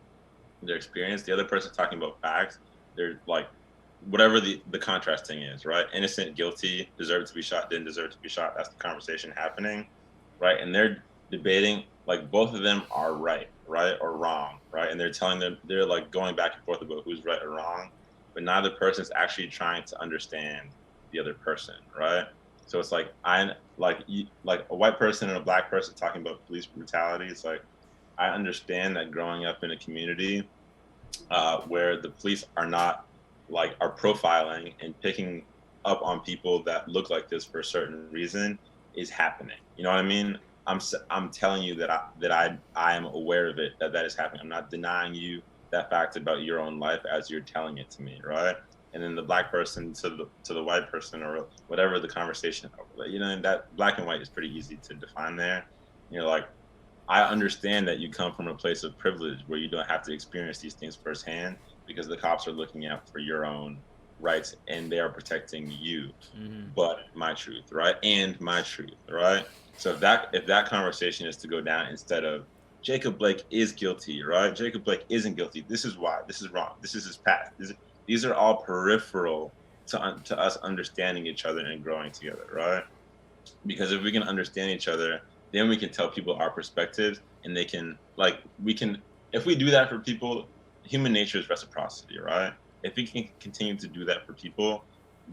their experience. The other person's talking about facts. They're like, whatever the contrasting is, right? Innocent, guilty, deserved to be shot, didn't deserve to be shot. That's the conversation happening, right? And they're debating, like both of them are right or wrong, right? And they're like going back and forth about who's right or wrong, but neither person's actually trying to understand the other person, right? So it's like like a white person and a black person talking about police brutality. It's like I understand that growing up in a community where the police are profiling and picking up on people that look like this for a certain reason is happening. You know what I mean? I'm telling you that I am aware of it, that is happening. I'm not denying you that fact about your own life as you're telling it to me, right? And then the black person to the white person or whatever the conversation, you know, that black and white is pretty easy to define there. You know, like I understand that you come from a place of privilege where you don't have to experience these things firsthand because the cops are looking out for your own rights and they are protecting you. But my truth, right? And my truth, right? So if that conversation is to go down instead of Jacob Blake is guilty, right? Jacob Blake isn't guilty. This is why. This is wrong. This is his past. These are all peripheral to us understanding each other and growing together, right? Because if we can understand each other, then we can tell people our perspectives, and if we do that for people, human nature is reciprocity, right? If we can continue to do that for people,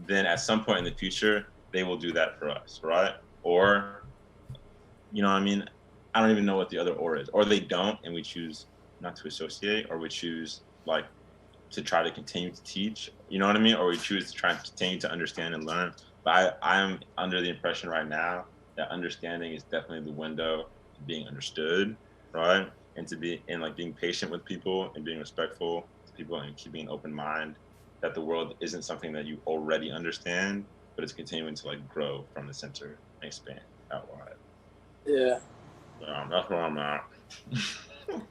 then at some point in the future, they will do that for us, right? Or, you know what I mean? I don't even know what the other or is. Or they don't, and we choose not to associate, or we choose like to try to continue to teach, you know what I mean? Or we choose to try and continue to understand and learn. But I'm under the impression right now that understanding is definitely the window to being understood, right? And being patient with people and being respectful to people and keeping an open mind that the world isn't something that you already understand, but it's continuing to like grow from the center and expand out wide. Yeah. That's where I'm at.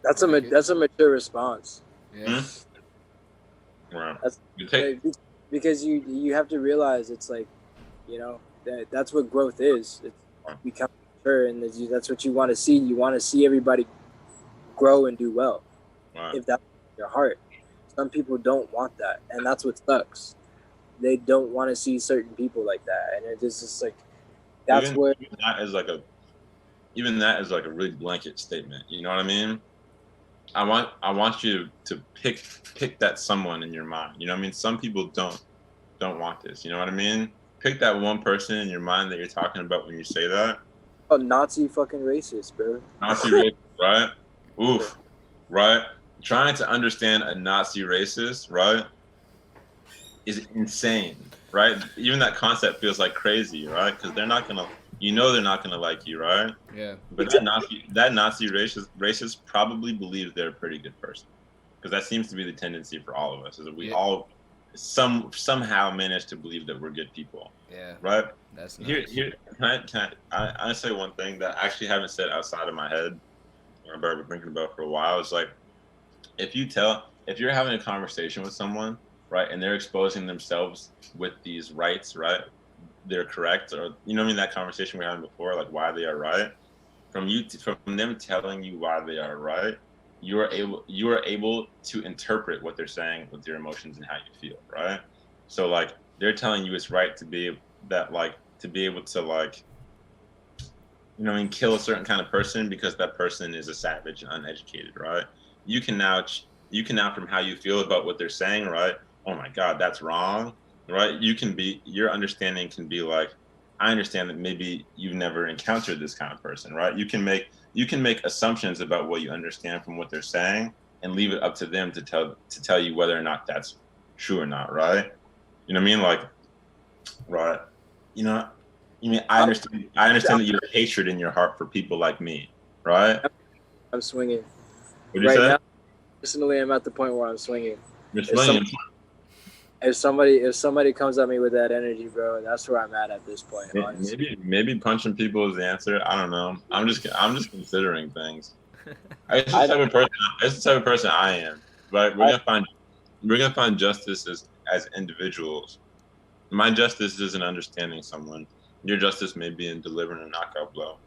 That's a mature response. Yeah. Right. Because you have to realize it's like, you know, that's what growth is. It's becoming mature, and that's what you want to see. You want to see everybody grow and do well. Right. If that's your heart. Some people don't want that, and that's what sucks. They don't want to see certain people like that, and it's just like that's where even that is like a really blanket statement. You know what I mean? I want you to pick that someone in your mind. You know what I mean? Some people don't want this. You know what I mean? Pick that one person in your mind that you're talking about when you say that. Oh, Nazi fucking racist, bro. Nazi racist, right? Oof, right? Trying to understand a Nazi racist, right, is insane, right? Even that concept feels like crazy, right? Because they're not gonna like you, right? Yeah. But that Nazi racist probably believes they're a pretty good person, because that seems to be the tendency for all of us, is that we all somehow manage to believe that we're good people. Yeah. Right. That's nice. Here. Can I say one thing that I actually haven't said outside of my head, or I've been thinking about for a while? It's like, if you tell if you're having a conversation with someone, right, and they're exposing themselves with these rights, right, they're correct, or you know what I mean, that conversation we were having before, like why they are right, from them telling you why they are right, you are able to interpret what they're saying with your emotions and how you feel, right? So like they're telling you it's right to be to be able to like, you know what I mean, kill a certain kind of person because that person is a savage and uneducated, right? You can now from how you feel about what they're saying, right? Oh my God, that's wrong, right? Your understanding can be like, I understand that maybe you've never encountered this kind of person, right? You can make assumptions about what you understand from what they're saying and leave it up to them to tell you whether or not that's true or not, right? You know what I mean? Like, right? You know, you mean I understand that you have hatred in your heart for people like me, right? I'm swinging. What'd you say? Now, personally, I'm at the point where I'm swinging. You're swinging. If somebody comes at me with that energy, bro, that's where I'm at this point. Honestly. Maybe punching people is the answer. I don't know. I'm just considering things. It's the type of person I am. But we're gonna find justice as individuals. My justice is in understanding someone. Your justice may be in delivering a knockout blow.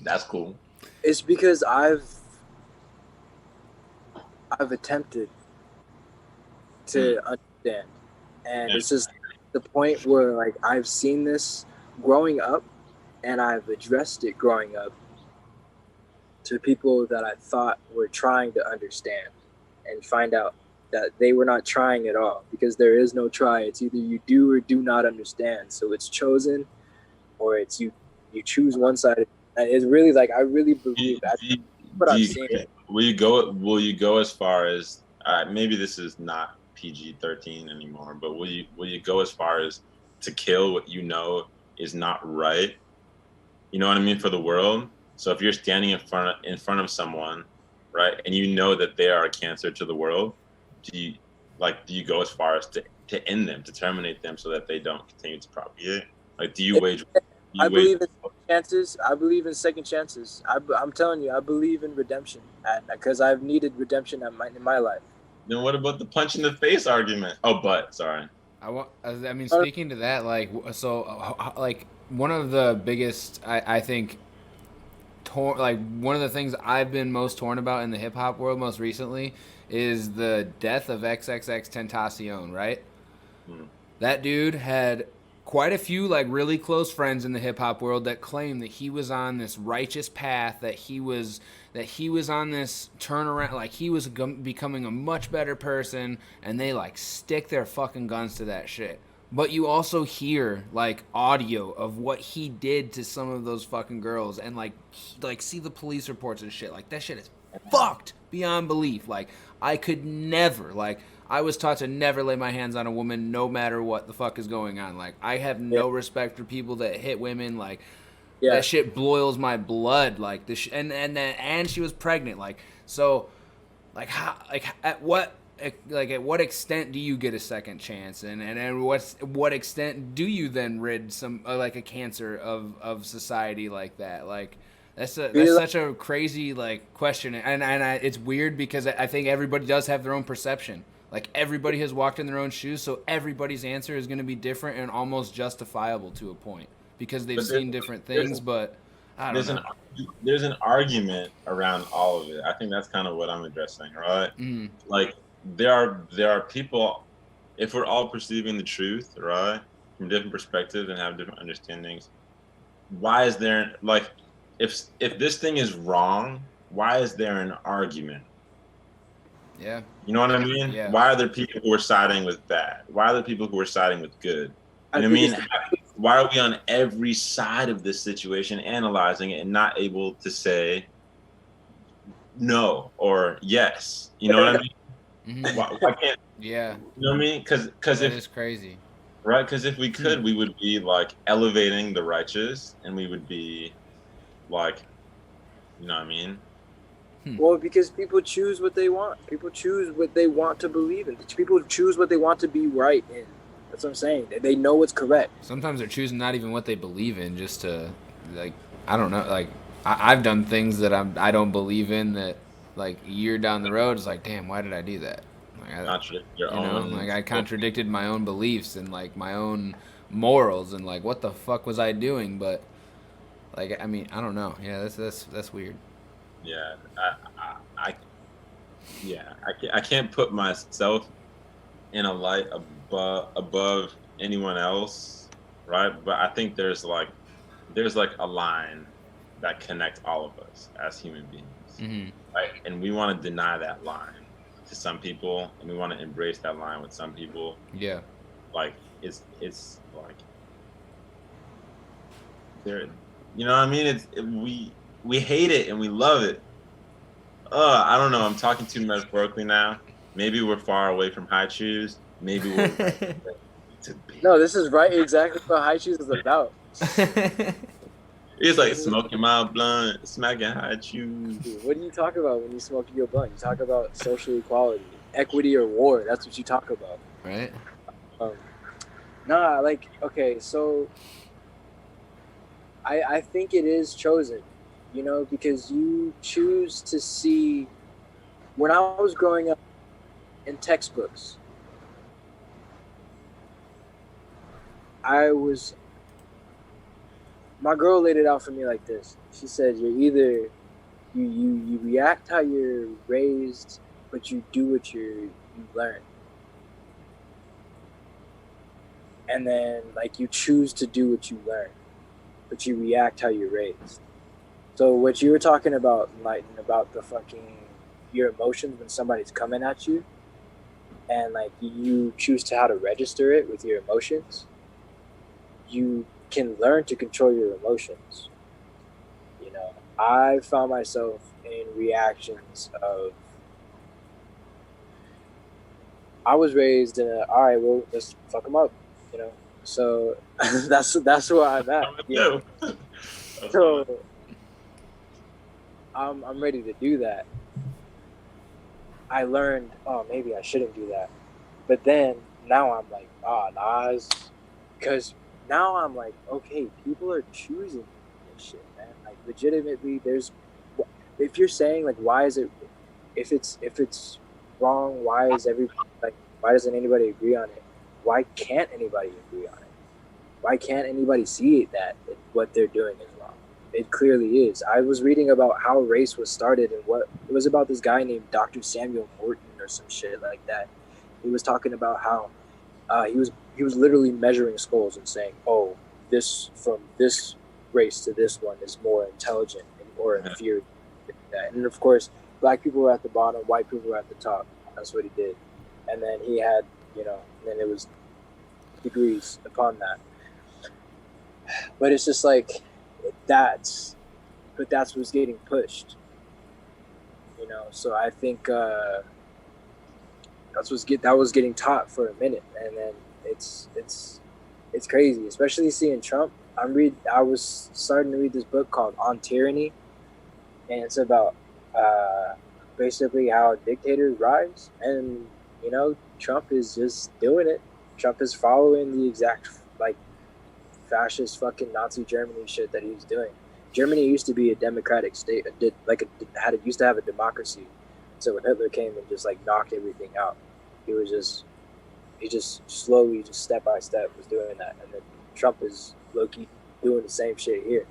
That's cool. It's because I've attempted to understand, and it's just the point where like I've seen this growing up, and I've addressed it growing up to people that I thought were trying to understand, and find out that they were not trying at all, because there is no try. It's either you do or do not understand. So it's chosen, or it's you choose one side. And it's really like I really believe that. Will you go as far as maybe this is not PG-13 anymore, but will you go as far as to kill what you know is not right? You know what I mean, for the world. So if you're standing in front of someone, right, and you know that they are a cancer to the world, do you go as far as to end them, to terminate them, so that they don't continue to propagate? Like, I believe in chances. I believe in second chances. I'm telling you, I believe in redemption, because I've needed redemption in my life. Then what about the punch in the face argument? Oh, but sorry. I mean, speaking to that, like, so, like, one of the biggest, I think, one of the things I've been most torn about in the hip hop world most recently is the death of XXX Tentacion, right? That dude had quite a few like really close friends in the hip hop world that claimed that he was on this righteous path, that he was on this turnaround, like he was becoming a much better person, and they like stick their fucking guns to that shit. But you also hear like audio of what he did to some of those fucking girls, and like see the police reports and shit. Like that shit is fucked beyond belief. Like I could never, like I was taught to never lay my hands on a woman no matter what the fuck is going on. Like I have no respect for people that hit women. Like that shit boils my blood. Like this, and she was pregnant. Like so, like how, like at what extent do you get a second chance, and what extent do you then rid some like a cancer of society like that? Like that's such a crazy like question, and it's weird because I think everybody does have their own perception. Like everybody has walked in their own shoes, so everybody's answer is going to be different and almost justifiable to a point because they've seen different things. But I don't know. There's an argument around all of it. I think that's kind of what I'm addressing, right? Like there are people, if we're all perceiving the truth, right, from different perspectives and have different understandings, why is there like if this thing is wrong, why is there an argument? Yeah. You know what I mean? Yeah. Why are there people who are siding with bad? Why are there people who are siding with good? You know what I mean? Why are we on every side of this situation, analyzing it and not able to say no or yes? You know what I mean? Why can't? Yeah. You know what I mean? Because it is crazy. Right? Because if we could, we would be like elevating the righteous, and we would be like, you know what I mean? Well, because people choose what they want. People choose what they want to believe in. People choose what they want to be right in. That's what I'm saying. They know what's correct. Sometimes they're choosing not even what they believe in, just to, like, I don't know. Like, I've done things that I don't believe in that like a year down the road, it's like, damn, why did I do that? Like, Contradict your you know, own. like I contradicted my own beliefs and like my own morals and like what the fuck was I doing? But like, I mean, I don't know. Yeah, that's weird. Yeah, I can't put myself in a light above anyone else, right? But I think there's like a line that connects all of us as human beings, Mm-hmm. right? And we want to deny that line to some people, and we want to embrace that line with some people. Yeah. Like it's like there, you know what I mean? We hate it and we love it. I don't know. I'm talking too metaphorically now. Maybe we're far away from high shoes. Maybe we're to be. No, this is right exactly what high shoes is about. It's like smoking my blunt, smacking high shoes. Dude, what do you talk about when you smoke your blunt? You talk about social equality, equity, or war. That's what you talk about. Right. Nah, like, okay, so I think it is chosen, you know, because you choose to see. When I was growing up in textbooks, my girl laid it out for me like this. She said, you're either you react how you're raised, but you do what you learn. And then like you choose to do what you learn, but you react how you're raised. So what you were talking about, NliteN, about the fucking your emotions when somebody's coming at you, and like you choose to how to register it with your emotions, you can learn to control your emotions. You know, I found myself in reactions of, I was raised in a, all right, well, let's fuck them up, you know. So that's where I'm at. You know? So I'm ready to do that. I learned, oh, maybe I shouldn't do that. But then now I'm like, Nas, because now I'm like, okay, people are choosing this shit, man. Like legitimately, if you're saying like, why is it, if it's wrong, why doesn't anybody agree on it? Why can't anybody agree on it? Why can't anybody see that what they're doing is wrong? It clearly is. I was reading about how race was started and what it was about this guy named Dr. Samuel Morton or some shit like that. He was talking about how he was literally measuring skulls and saying, oh, this from this race to this one is more intelligent and more inferior. And of course, black people were at the bottom, white people were at the top. That's what he did. And then he had, you know, and then it was degrees upon that. But it's just like that's what's getting pushed, you know. So I think that was getting taught for a minute, and then it's crazy, especially seeing Trump. I was starting to read this book called On Tyranny, and it's about basically how dictators rise, and you know, Trump is just doing it. Trump is following the exact like fascist fucking Nazi Germany shit that he's doing. Germany used to be a democratic state, used to have a democracy. So when Hitler came and just like knocked everything out, he just slowly, just step by step was doing that. And then Trump is low-key doing the same shit here.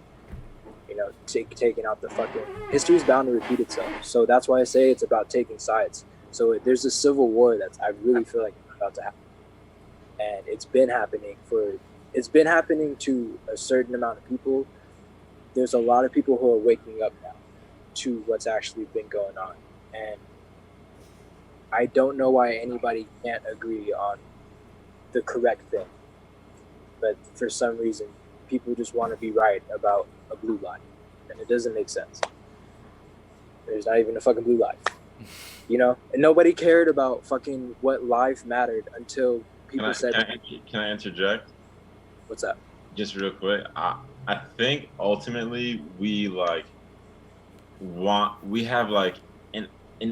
You know, taking out the fucking, history's bound to repeat itself. So that's why I say it's about taking sides. So there's a civil war I really feel like it's about to happen. And it's been happening to a certain amount of people. There's a lot of people who are waking up now to what's actually been going on. And I don't know why anybody can't agree on the correct thing. But for some reason, people just want to be right about a blue line. And it doesn't make sense. There's not even a fucking blue line. You know? And nobody cared about fucking what life mattered until people said... Can I interject? What's up? Just real quick. I think ultimately we have like an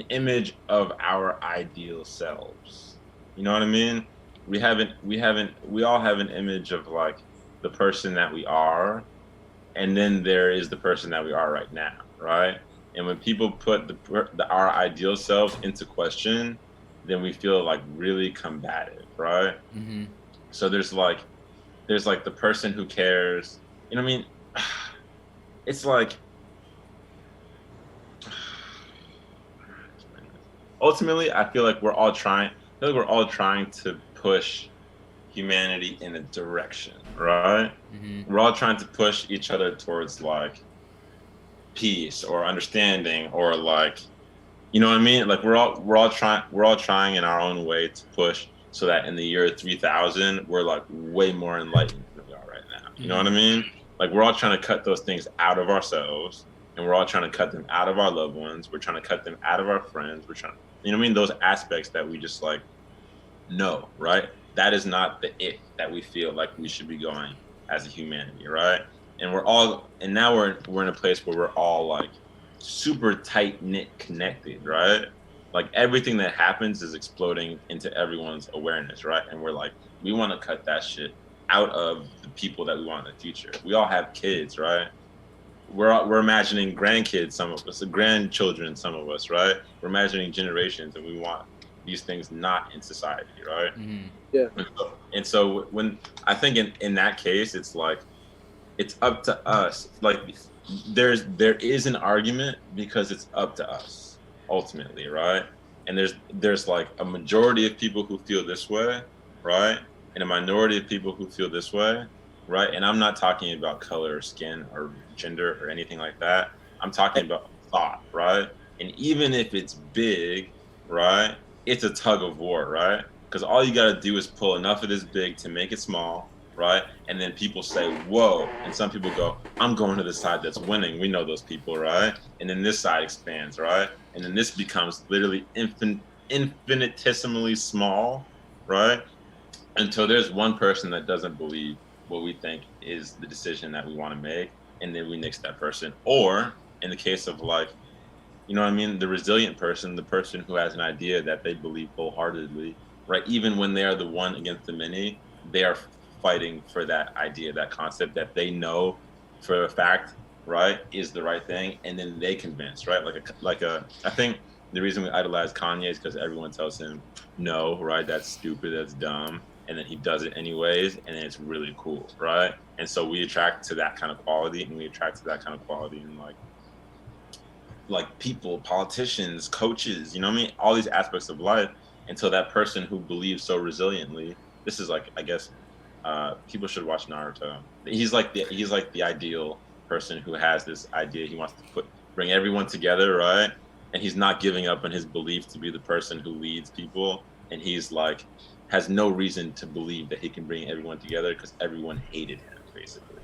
image of our ideal selves. You know what I mean? We all have an image of like the person that we are, and then there is the person that we are right now, right? And when people put our ideal selves into question, then we feel like really combative, right? Mm-hmm. So there's like the person who cares. You know what I mean? It's like ultimately, I feel like we're all trying to push humanity in a direction, right? Mm-hmm. We're all trying to push each other towards like peace or understanding or like, you know what I mean? Like we're all trying in our own way to push so that in the year 3000 we're like way more enlightened than we are right now. You know what I mean? Like we're all trying to cut those things out of ourselves, and we're all trying to cut them out of our loved ones. We're trying to cut them out of our friends. We're trying, you know what I mean? Those aspects that we just like no, right? That is not the it that we feel like we should be going as a humanity, right? And now we're in a place where we're all like super tight knit connected, right? Like everything that happens is exploding into everyone's awareness, right? And we're like, we want to cut that shit out of the people that we want in the future. We all have kids, right? We're imagining grandkids, some of us, grandchildren, some of us, right? We're imagining generations, and we want these things not in society, right? Mm-hmm. Yeah. And so when I think in that case, it's like it's up to us. Like there is an argument because it's up to us ultimately, right? And there's like a majority of people who feel this way, right? And a minority of people who feel this way, right? And I'm not talking about color or skin or gender or anything like that. I'm talking about thought, right? And even if it's big, right? It's a tug of war, right? Because all you got to do is pull enough of this big to make it small, right? And then people say, whoa. And some people go, I'm going to the side that's winning. We know those people, right? And then this side expands, right? And then this becomes literally infinitesimally small, right? Until there's one person that doesn't believe what we think is the decision that we want to make. And then we nix that person. Or in the case of like, you know what I mean? The resilient person, the person who has an idea that they believe wholeheartedly, right? Even when they are the one against the many, they are fighting for that idea, that concept that they know for a fact, right, is the right thing, and then they convince, right? I think the reason we idolize Kanye is because everyone tells him, no, right, that's stupid, that's dumb, and then he does it anyways, and then it's really cool, right? And so we attract to that kind of quality, and we attract to that kind of quality in like people, politicians, coaches, you know what I mean? All these aspects of life until that person who believes so resiliently. This is like, I guess, people should watch Naruto. He's like the ideal person who has this idea. He wants to bring everyone together, right? And he's not giving up on his belief to be the person who leads people. And he's like, has no reason to believe that he can bring everyone together because everyone hated him, basically.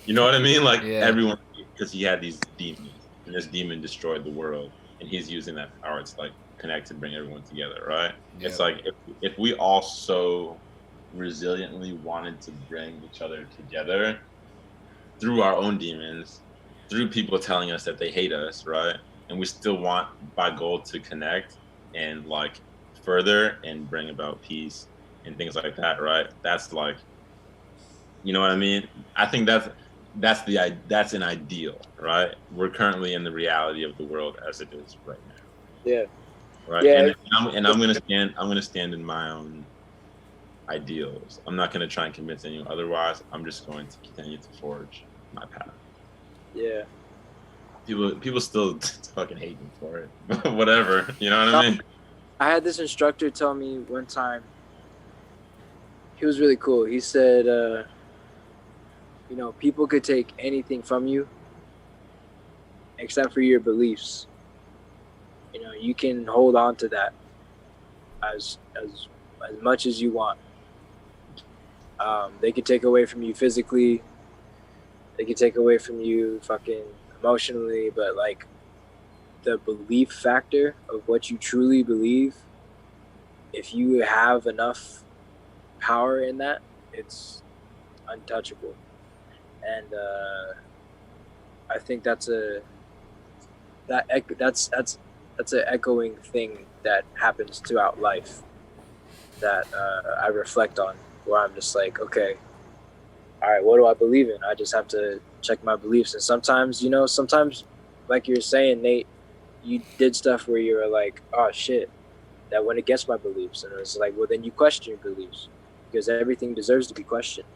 You know what I mean? Like everyone, because he had these demons. And this demon destroyed the world, and he's using that power to like connect and bring everyone together, right? Yep. It's like if we all so resiliently wanted to bring each other together through our own demons, through people telling us that they hate us, right? And we still want by goal to connect and like further and bring about peace and things like that, right? That's like, you know what I mean? I think that's an ideal, right? We're currently in the reality of the world as it is right now. Yeah. Right. Yeah. And I'm gonna stand in my own ideals. I'm not gonna try and convince anyone otherwise. I'm just going to continue to forge my path. Yeah. People still fucking hate me for it. Whatever. You know what I mean? I had this instructor tell me one time. He was really cool. He said, you know, people could take anything from you except for your beliefs. You know, you can hold on to that as much as you want. They could take away from you physically. They could take away from you fucking emotionally, but like the belief factor of what you truly believe, if you have enough power in that, it's untouchable. And I think that's an echoing thing that happens throughout life that I reflect on, where I'm just like, okay, all right, what do I believe in? I just have to check my beliefs. And sometimes like you're saying, Nate, you did stuff where you were like, oh shit, that went against my beliefs, and it was like, well, then you question your beliefs because everything deserves to be questioned.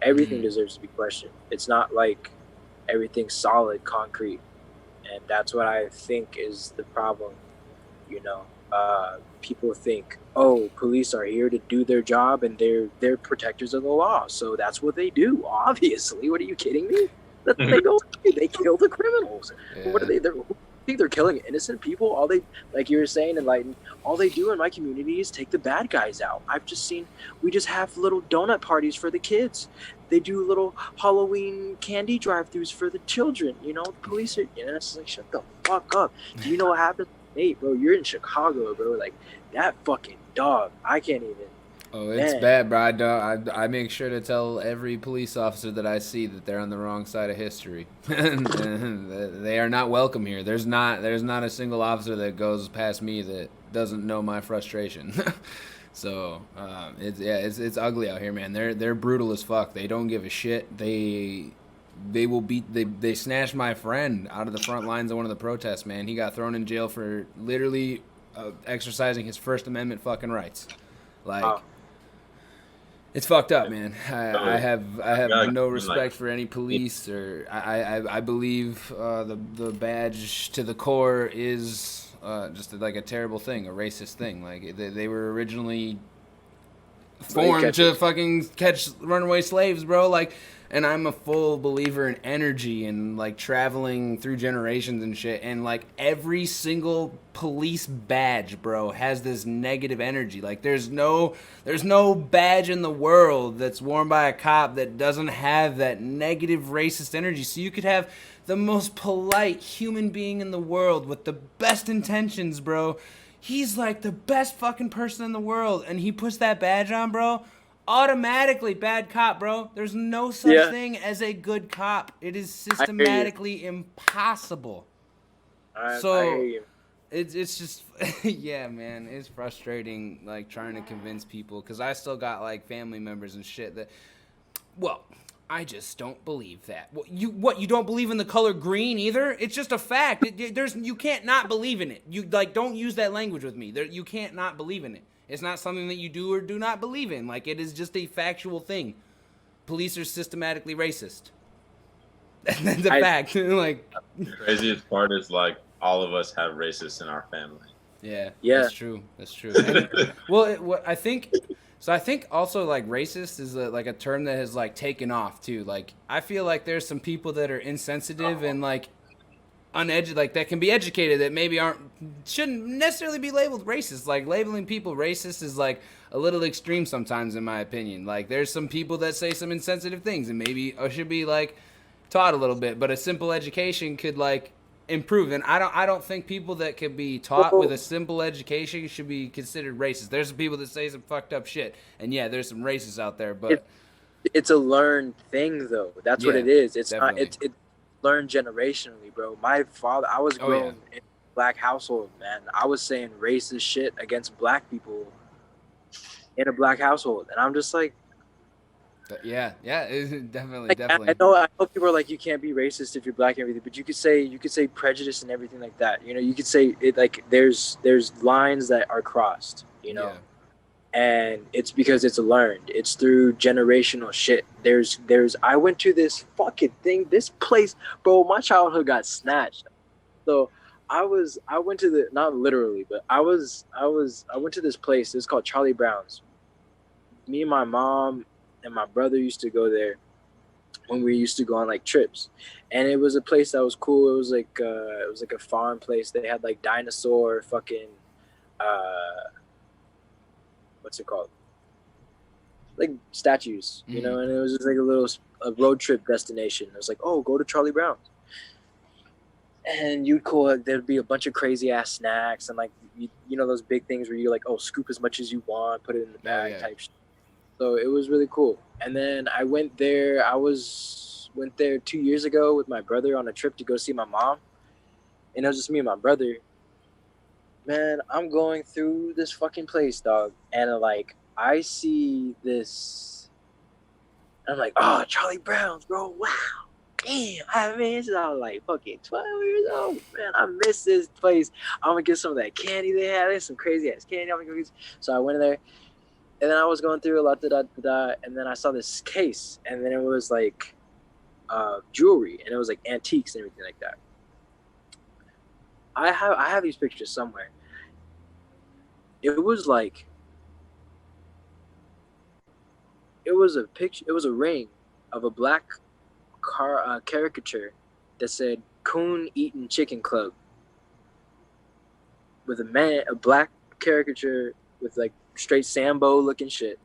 Everything deserves to be questioned. It's not like everything's solid, concrete, and that's what I think is the problem. People think, oh, police are here to do their job and they're protectors of the law, so that's what they do. Obviously, what are you kidding me? That they go, they kill the criminals. Yeah. What are they? They're killing innocent people. All they, like you were saying, NliteN, all they do in my community is take the bad guys out. We just have little donut parties for the kids. They do little Halloween candy drive-throughs for the children. The police are, it's like, shut the fuck up. Do you know what happens? Hey, bro, you're in Chicago, bro. Like, that fucking dog, I can't even. Oh, it's bad, bro. I make sure to tell every police officer that I see that they're on the wrong side of history. They are not welcome here. There's not a single officer that goes past me that doesn't know my frustration. So it's ugly out here, man. They're brutal as fuck. They don't give a shit. They will beat. They snatched my friend out of the front lines of one of the protests, man. He got thrown in jail for literally exercising his First Amendment fucking rights. Like, it's fucked up, man. I have no respect for any police, or I believe the badge to the core is just like a terrible thing, a racist thing. Like, they were originally formed to fucking catch runaway slaves, bro. Like, and I'm a full believer in energy and like traveling through generations and shit. And like every single police badge, bro, has this negative energy. Like there's no badge in the world that's worn by a cop that doesn't have that negative racist energy. So you could have the most polite human being in the world with the best intentions, bro. He's like the best fucking person in the world, and he puts that badge on, bro. Automatically bad cop, bro. There's no such thing as a good cop. It is systematically impossible. I hear you. It's just yeah, man. It's frustrating, like trying to convince people, because I still got like family members and shit that, well, I just don't believe that. You don't believe in the color green either? It's just a fact. You can't not believe in it. You like don't use that language with me. You can't not believe in it. It's not something that you do or do not believe in. Like, it is just a factual thing. Police are systematically racist. That's a fact. Like, the craziest part is, like, all of us have racists in our family. Yeah. That's true. And, well, I think also, like, racist is like a term that has, like, taken off, too. Like, I feel like there's some people that are insensitive and, like, like that can be educated that maybe shouldn't necessarily be labeled racist. Like, labeling people racist is like a little extreme sometimes, in my opinion. Like, there's some people that say some insensitive things and maybe should be like taught a little bit, but a simple education could like improve. And I don't think people that could be taught with a simple education should be considered racist. There's some people that say some fucked up shit, and yeah, there's some racists out there, but it's a learned thing though. That's what it is. It's definitely. Not. It's learned generationally, bro. My father, I was grown in a black household, man. I was saying racist shit against black people in a black household, and I'm just like, yeah, definitely, like, definitely. I know people are like, you can't be racist if you're black and everything, but you could say prejudice and everything like that. You could say it like there's lines that are crossed, Yeah. And it's because it's learned. It's through generational shit. I went to this fucking thing, this place, bro. My childhood got snatched. So I went to not literally, but I went to this place. It's called Charlie Brown's. Me and my mom and my brother used to go there when we used to go on like trips, and it was a place that was cool. It was like a farm place. They had like dinosaur fucking what's it called? Like statues, and it was just like a road trip destination. It was like, oh, go to Charlie Brown's. And there'd be a bunch of crazy ass snacks and like, those big things where you like, oh, scoop as much as you want, put it in the bag type shit. So it was really cool. And then I went there. Went there 2 years ago with my brother on a trip to go see my mom. And it was just me and my brother. Man, I'm going through this fucking place, dog, and like I see this, and I'm like, oh, Charlie Brown's, bro, wow. damn, I haven't been since I was like fucking 12 years old. Man, I miss this place. I'm gonna get some of that candy they had. There's some crazy ass candy. I'm gonna go get. So I went in there, and then I was going through a lot, and then I saw this case, and then it was like jewelry, and it was like antiques and everything like that. I have these pictures somewhere. It was like it was a picture. It was a ring of a black caricature that said "Coon Eating Chicken Club" with a black caricature with like straight Sambo looking shit,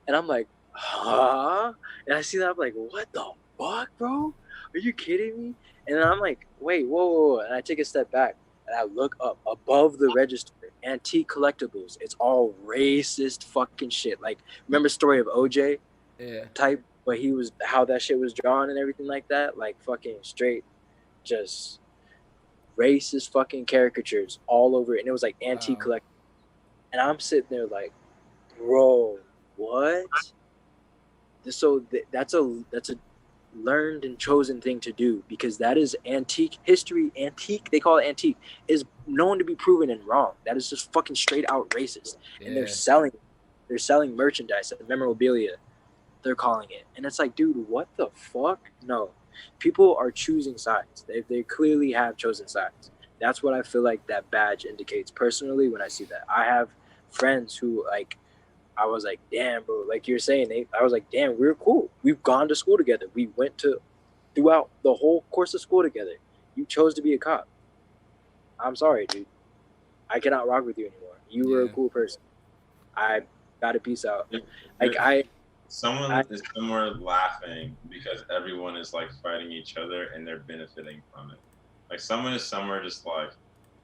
and I'm like, huh? And I see that, I'm like, what the fuck, bro? Are you kidding me? And then I'm like, wait, whoa. And I take a step back and I look up above the register, antique collectibles. It's all racist fucking shit. Like, remember story of OJ? Yeah. Type, but he was, how that shit was drawn and everything like that. Like, fucking straight, just racist fucking caricatures all over it. And it was like antique collectibles. And I'm sitting there like, bro, what? So that's a learned and chosen thing to do, because that is antique history. Antique, they call it antique, is known to be proven and wrong. That is just fucking straight out racist. Yeah. And they're selling merchandise and memorabilia, they're calling it. And it's like, dude, what the fuck? No, people are choosing sides. They clearly have chosen sides. That's what I feel like that badge indicates personally when I see that. I have friends who, like, I was like, damn, bro, like you're saying, I was like, damn, we're cool. We've gone to school together. We went throughout the whole course of school together. You chose to be a cop. I'm sorry, dude. I cannot rock with you anymore. You were a cool person. I got to peace out. Someone is somewhere laughing because everyone is like fighting each other and they're benefiting from it. Like someone is somewhere just like,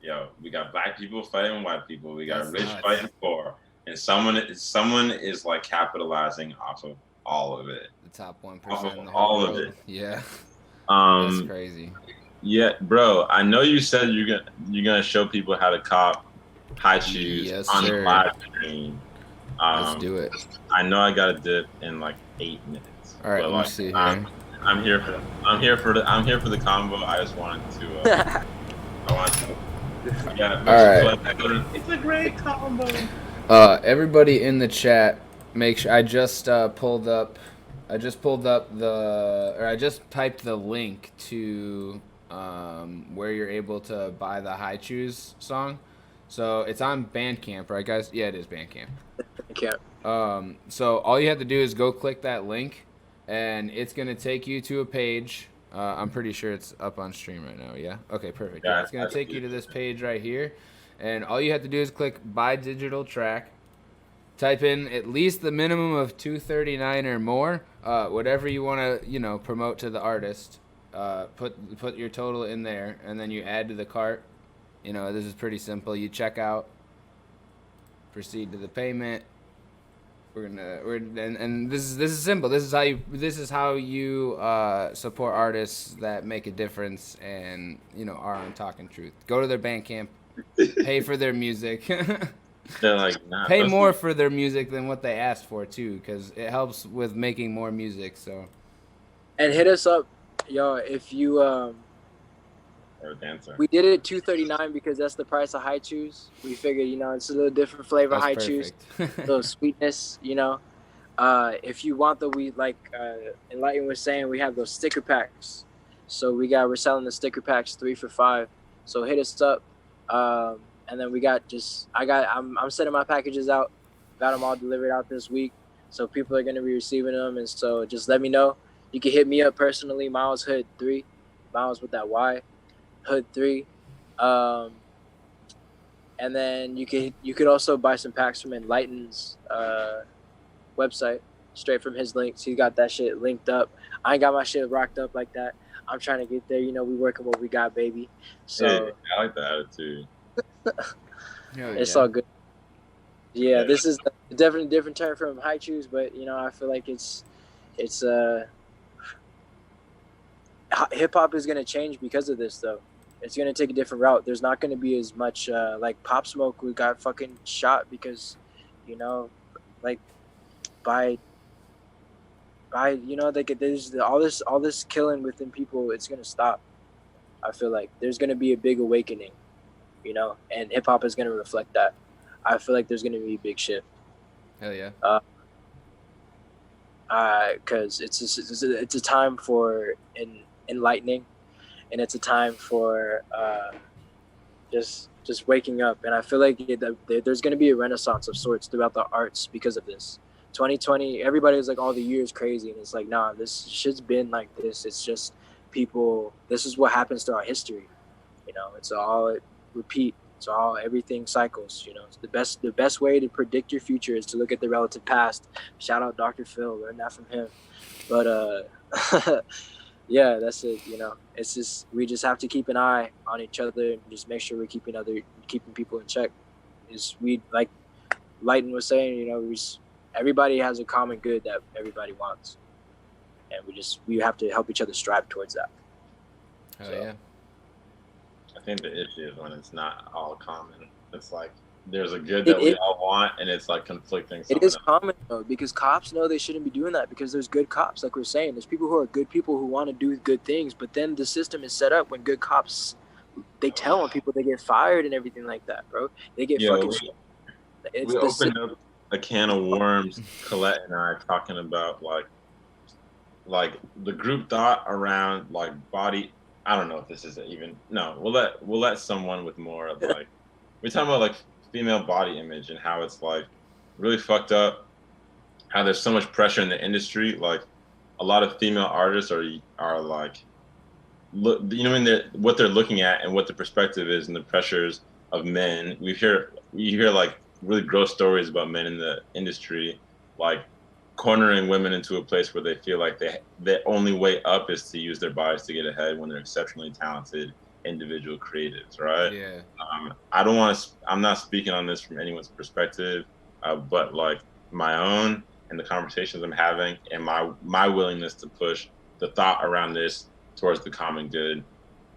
yo, we got black people fighting white people. We got rich fighting poor. And someone is like capitalizing off of all of it. The top 1%. Off of in the whole all world. of it. Yeah. That's crazy. Yeah, bro. I know you said you're gonna show people how to cop high shoes on the live stream. Let's do it. I know I got a dip in like 8 minutes. All right, let me see here. I'm here for the combo. I just wanted to. Yeah. All right. It's a great combo. Everybody in the chat, make sure I just typed the link to where you're able to buy the High Choose song. So it's on Bandcamp, right, guys? Yeah, it is Bandcamp. Bandcamp. So all you have to do is go click that link, and it's gonna take you to a page. I'm pretty sure it's up on stream right now. Yeah. Okay. Perfect. Yeah, it's gonna take you to this page right here. And all you have to do is click buy digital track, type in at least the minimum of $2.39 or more, whatever you want to, promote to the artist. Put your total in there, and then you add to the cart. This is pretty simple. You check out, proceed to the payment. And this is simple. This is how you support artists that make a difference and are on Talkin Truth. Go to their Bandcamp. Pay for their music. They're like, nah, pay more for their music than what they asked for too, because it helps with making more music. So, and hit us up, yo, if you or a dancer. We did it $2.39 because that's the price of High Chews. We figured, it's a little different flavor. That's High perfect. Chews, a little sweetness, If you want NliteN was saying, we have those sticker packs. So we're selling the sticker packs 3 for $5. So hit us up. And then I'm sending my packages out. Got them all delivered out this week. So people are going to be receiving them. And so just let me know. You can hit me up personally, Myles Hood 3, Myles with that Y, Hood 3. And then you could also buy some packs from NliteN's website, straight from his links. He got that shit linked up. I ain't got my shit rocked up like that. I'm trying to get there. We working what we got, baby. So hey, I like the attitude. It's all good. Yeah, this is definitely a different term from High Chews, but I feel like it's hip hop is gonna change because of this though. It's gonna take a different route. There's not gonna be as much like Pop Smoke who got fucking shot because, by there's all this killing within people. It's gonna stop. I feel like there's gonna be a big awakening, and hip hop is gonna reflect that. I feel like there's gonna be a big shift. Hell yeah. Because it's a time for enlightening, and it's a time for just waking up. And I feel like there's going to be a renaissance of sorts throughout the arts because of this. 2020, everybody was like, "Oh, the year is crazy," and it's like, nah, this shit's been like this. It's just people. This is what happens throughout history. It's all repeat. It's all everything cycles. It's the best way to predict your future is to look at the relative past. Shout out Dr. Phil, learn that from him. But yeah, that's it. It's just we just have to keep an eye on each other and just make sure we're keeping people in check. Is we like NliteN was saying, everybody has a common good that everybody wants, and we have to help each other strive towards that. Oh yeah. I think the issue is when it's not all common. It's like there's a good that we all want, and it's like conflicting. It is common though, because cops know they shouldn't be doing that, because there's good cops, like we're saying. There's people who are good people who want to do good things, but then the system is set up when good cops, they tell on people, they get fired and everything like that, bro. They get fucking. We opened up a can of worms, Colette and I, talking about like the group thought around like body. I don't know if this is even no. We'll let someone with more of like we're talking about like female body image and how it's like really fucked up. How there's so much pressure in the industry. Like a lot of female artists are like, look, what they're looking at and what the perspective is and the pressures of men. You hear like really gross stories about men in the industry, like cornering women into a place where they feel like the only way up is to use their bodies to get ahead when they're exceptionally talented individual creatives, right? Yeah. I'm not speaking on this from anyone's perspective, but like my own and the conversations I'm having and my willingness to push the thought around this towards the common good.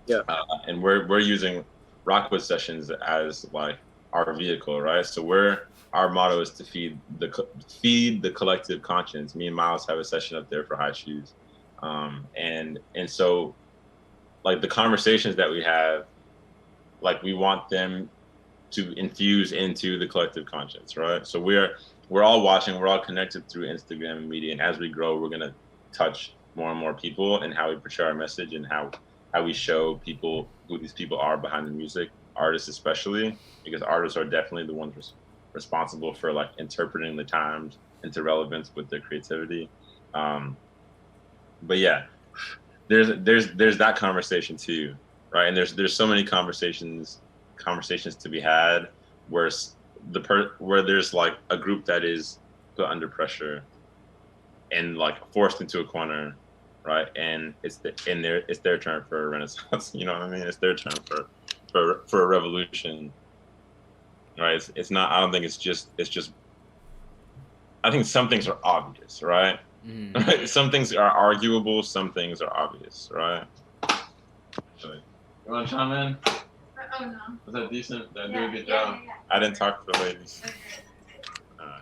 Yeah. And we're using Rockwood sessions as like our vehicle, right? So our motto is to feed the collective conscience. Me and Myles have a session up there for High Shoes, and so like the conversations that we have, like we want them to infuse into the collective conscience, right? So we're all watching, we're all connected through Instagram and media, and as we grow, we're gonna touch more and more people and how we portray our message and how we show people who these people are behind the music, artists especially, because artists are definitely the ones responsible for like interpreting the times into relevance with their creativity. But yeah, there's that conversation too, right? And there's so many conversations to be had where where there's like a group that is put under pressure and like forced into a corner, right? And it's their turn for a renaissance. You know what I mean? It's their turn for a revolution. Right, it's not. I don't think it's just. I think some things are obvious, right? Right? Some things are arguable. Some things are obvious, right? So, you want to chime in? Oh no. Was that decent? Did I do a good job? Yeah. I didn't talk for the ladies. Okay.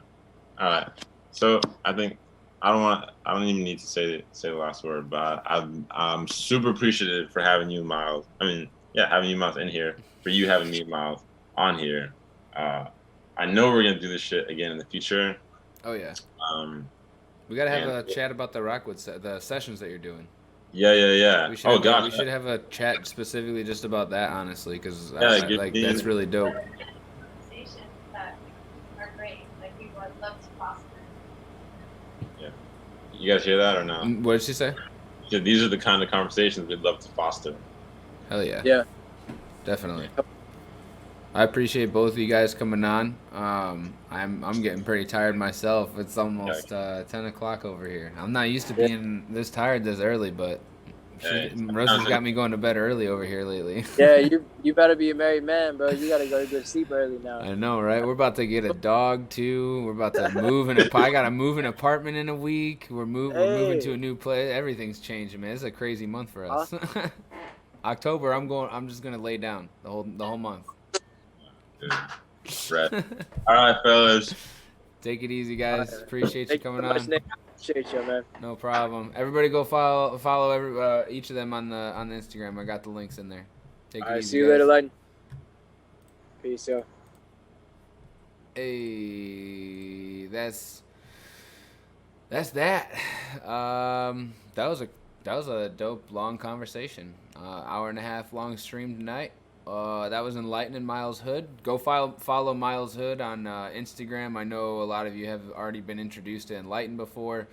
All right. So I think I don't even need to say the last word, but I'm super appreciative for having you, Myles. Having you, Myles, in here. For you having me, Myles, on here. I know we're gonna do this shit again in the future. Oh yeah. We gotta have a chat about the Rockwood the sessions that you're doing. Yeah. We should have a chat specifically just about that, honestly, because that's really dope. Conversations that are great. Like people would love to foster. Yeah. You guys hear that or no? What did she say? Yeah, these are the kind of conversations we'd love to foster. Hell yeah. Yeah. Definitely. I appreciate both of you guys coming on. I'm getting pretty tired myself. It's almost 10 o'clock over here. I'm not used to being this tired this early, but Rosa's got me going to bed early over here lately. Yeah, you better be a married man, bro. You gotta go to sleep early now. I know, right? We're about to get a dog too. We're about to move I gotta move an apartment in a week. We're moving to a new place. Everything's changing, man. It's a crazy month for us. October, I'm just gonna lay down the whole month. Right. All right, fellas. Take it easy, guys. Appreciate you Thank coming so much, on. Nick. I appreciate you, man. No problem. Everybody go follow each of them on the Instagram. I got the links in there. Take All it right, easy, see you guys. later, Len. Peace, yo. Hey, that's that. That was a dope long conversation. Hour and a half long stream tonight. That was NliteN Myles Hood. Go follow Myles Hood on Instagram. I know a lot of you have already been introduced to NliteN before.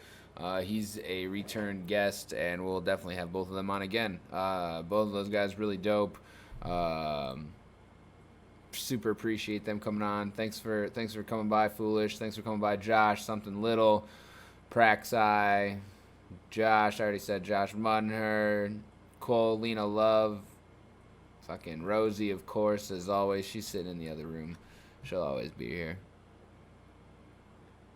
He's a return guest, and we'll definitely have both of them on again. Both of those guys really dope. Super appreciate them coming on. Thanks for coming by, Foolish. Thanks for coming by, Josh. Something Little, Praxi, Josh. I already said Josh Muddenherd, Cole, Lena Love, fucking Rosie, of course, as always. She's sitting in the other room. She'll always be here.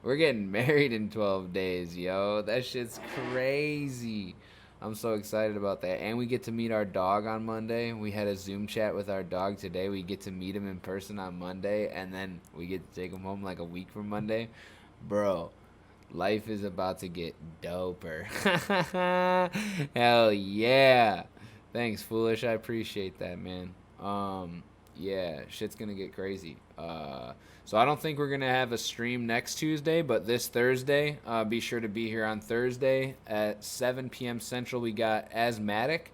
We're getting married in 12 days, yo. That shit's crazy. I'm so excited about that. And we get to meet our dog on Monday. We had a Zoom chat with our dog today. We get to meet him in person on Monday, and then we get to take him home like a week from Monday. Bro, life is about to get doper. Hell yeah. Thanks, Foolish. I appreciate that, man. Yeah, shit's gonna get crazy. So I don't think we're gonna have a stream next Tuesday, but this Thursday, be sure to be here on Thursday at 7 p.m. Central. We got Asthmatic.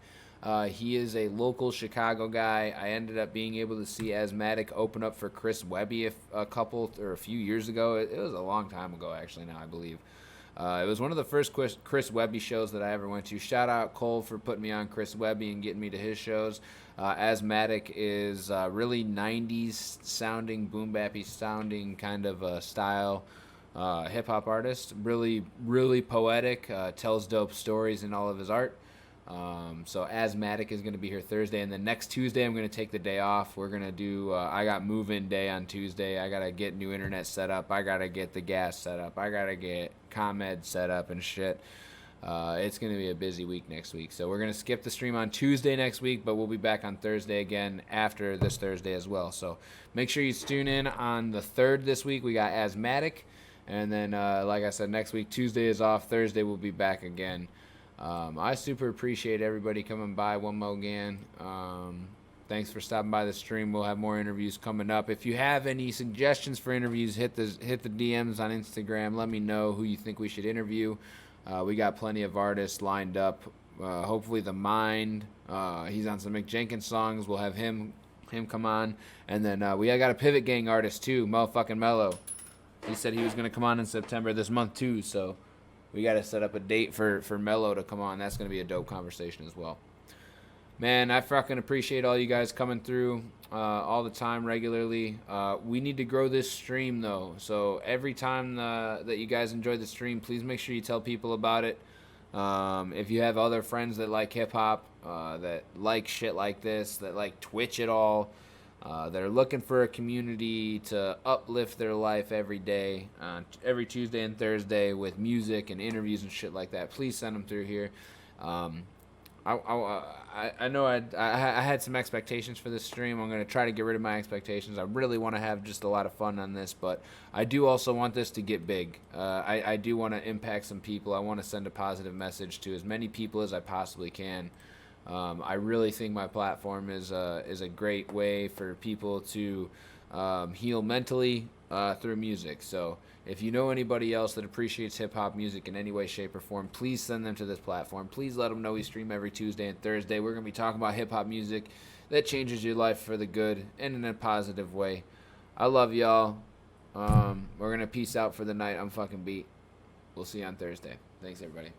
He is a local Chicago guy. I ended up being able to see Asthmatic open up for Chris Webby a few years ago. It was a long time ago, actually, now I believe. It was one of the first Chris Webby shows that I ever went to. Shout out Cole for putting me on Chris Webby and getting me to his shows. Asthmatic is really 90s sounding, boom bappy sounding kind of style hip hop artist. Really, really poetic. Tells dope stories in all of his art. So Asthmatic is going to be here Thursday, and then next Tuesday I'm going to take the day off. We're going to do I got move-in day on Tuesday. I got to get new internet set up. I got to get the gas set up. I got to get ComEd set up and shit. It's going to be a busy week next week. So we're going to skip the stream on Tuesday next week, but we'll be back on Thursday again after this Thursday as well. So make sure you tune in on the 3rd this week. We got Asthmatic, and then like I said, next week Tuesday is off. Thursday we'll be back again. I super appreciate everybody coming by one more again. Thanks for stopping by the stream. We'll have more interviews coming up. If you have any suggestions for interviews, hit the DMs on Instagram. Let me know who you think we should interview. We got plenty of artists lined up. Hopefully the Mind. He's on some Mick Jenkins songs. We'll have him come on. And then we got a Pivot Gang artist too, motherfucking Mello. He said he was going to come on in September this month too, so we got to set up a date for Mello to come on. That's going to be a dope conversation as well. Man, I fucking appreciate all you guys coming through all the time regularly. We need to grow this stream, though. So every time that you guys enjoy the stream, please make sure you tell people about it. If you have other friends that like hip-hop, that like shit like this, that like Twitch at all, that are looking for a community to uplift their life every day, every Tuesday and Thursday with music and interviews and shit like that, please send them through here. I know I had some expectations for this stream. I'm going to try to get rid of my expectations. I really want to have just a lot of fun on this, but I do also want this to get big. I do want to impact some people. I want to send a positive message to as many people as I possibly can. I really think my platform is a great way for people to heal mentally through music. So if you know anybody else that appreciates hip-hop music in any way, shape, or form, please send them to this platform. Please let them know we stream every Tuesday and Thursday. We're going to be talking about hip-hop music that changes your life for the good and in a positive way. I love y'all. We're going to peace out for the night. I'm fucking beat. We'll see you on Thursday. Thanks, everybody.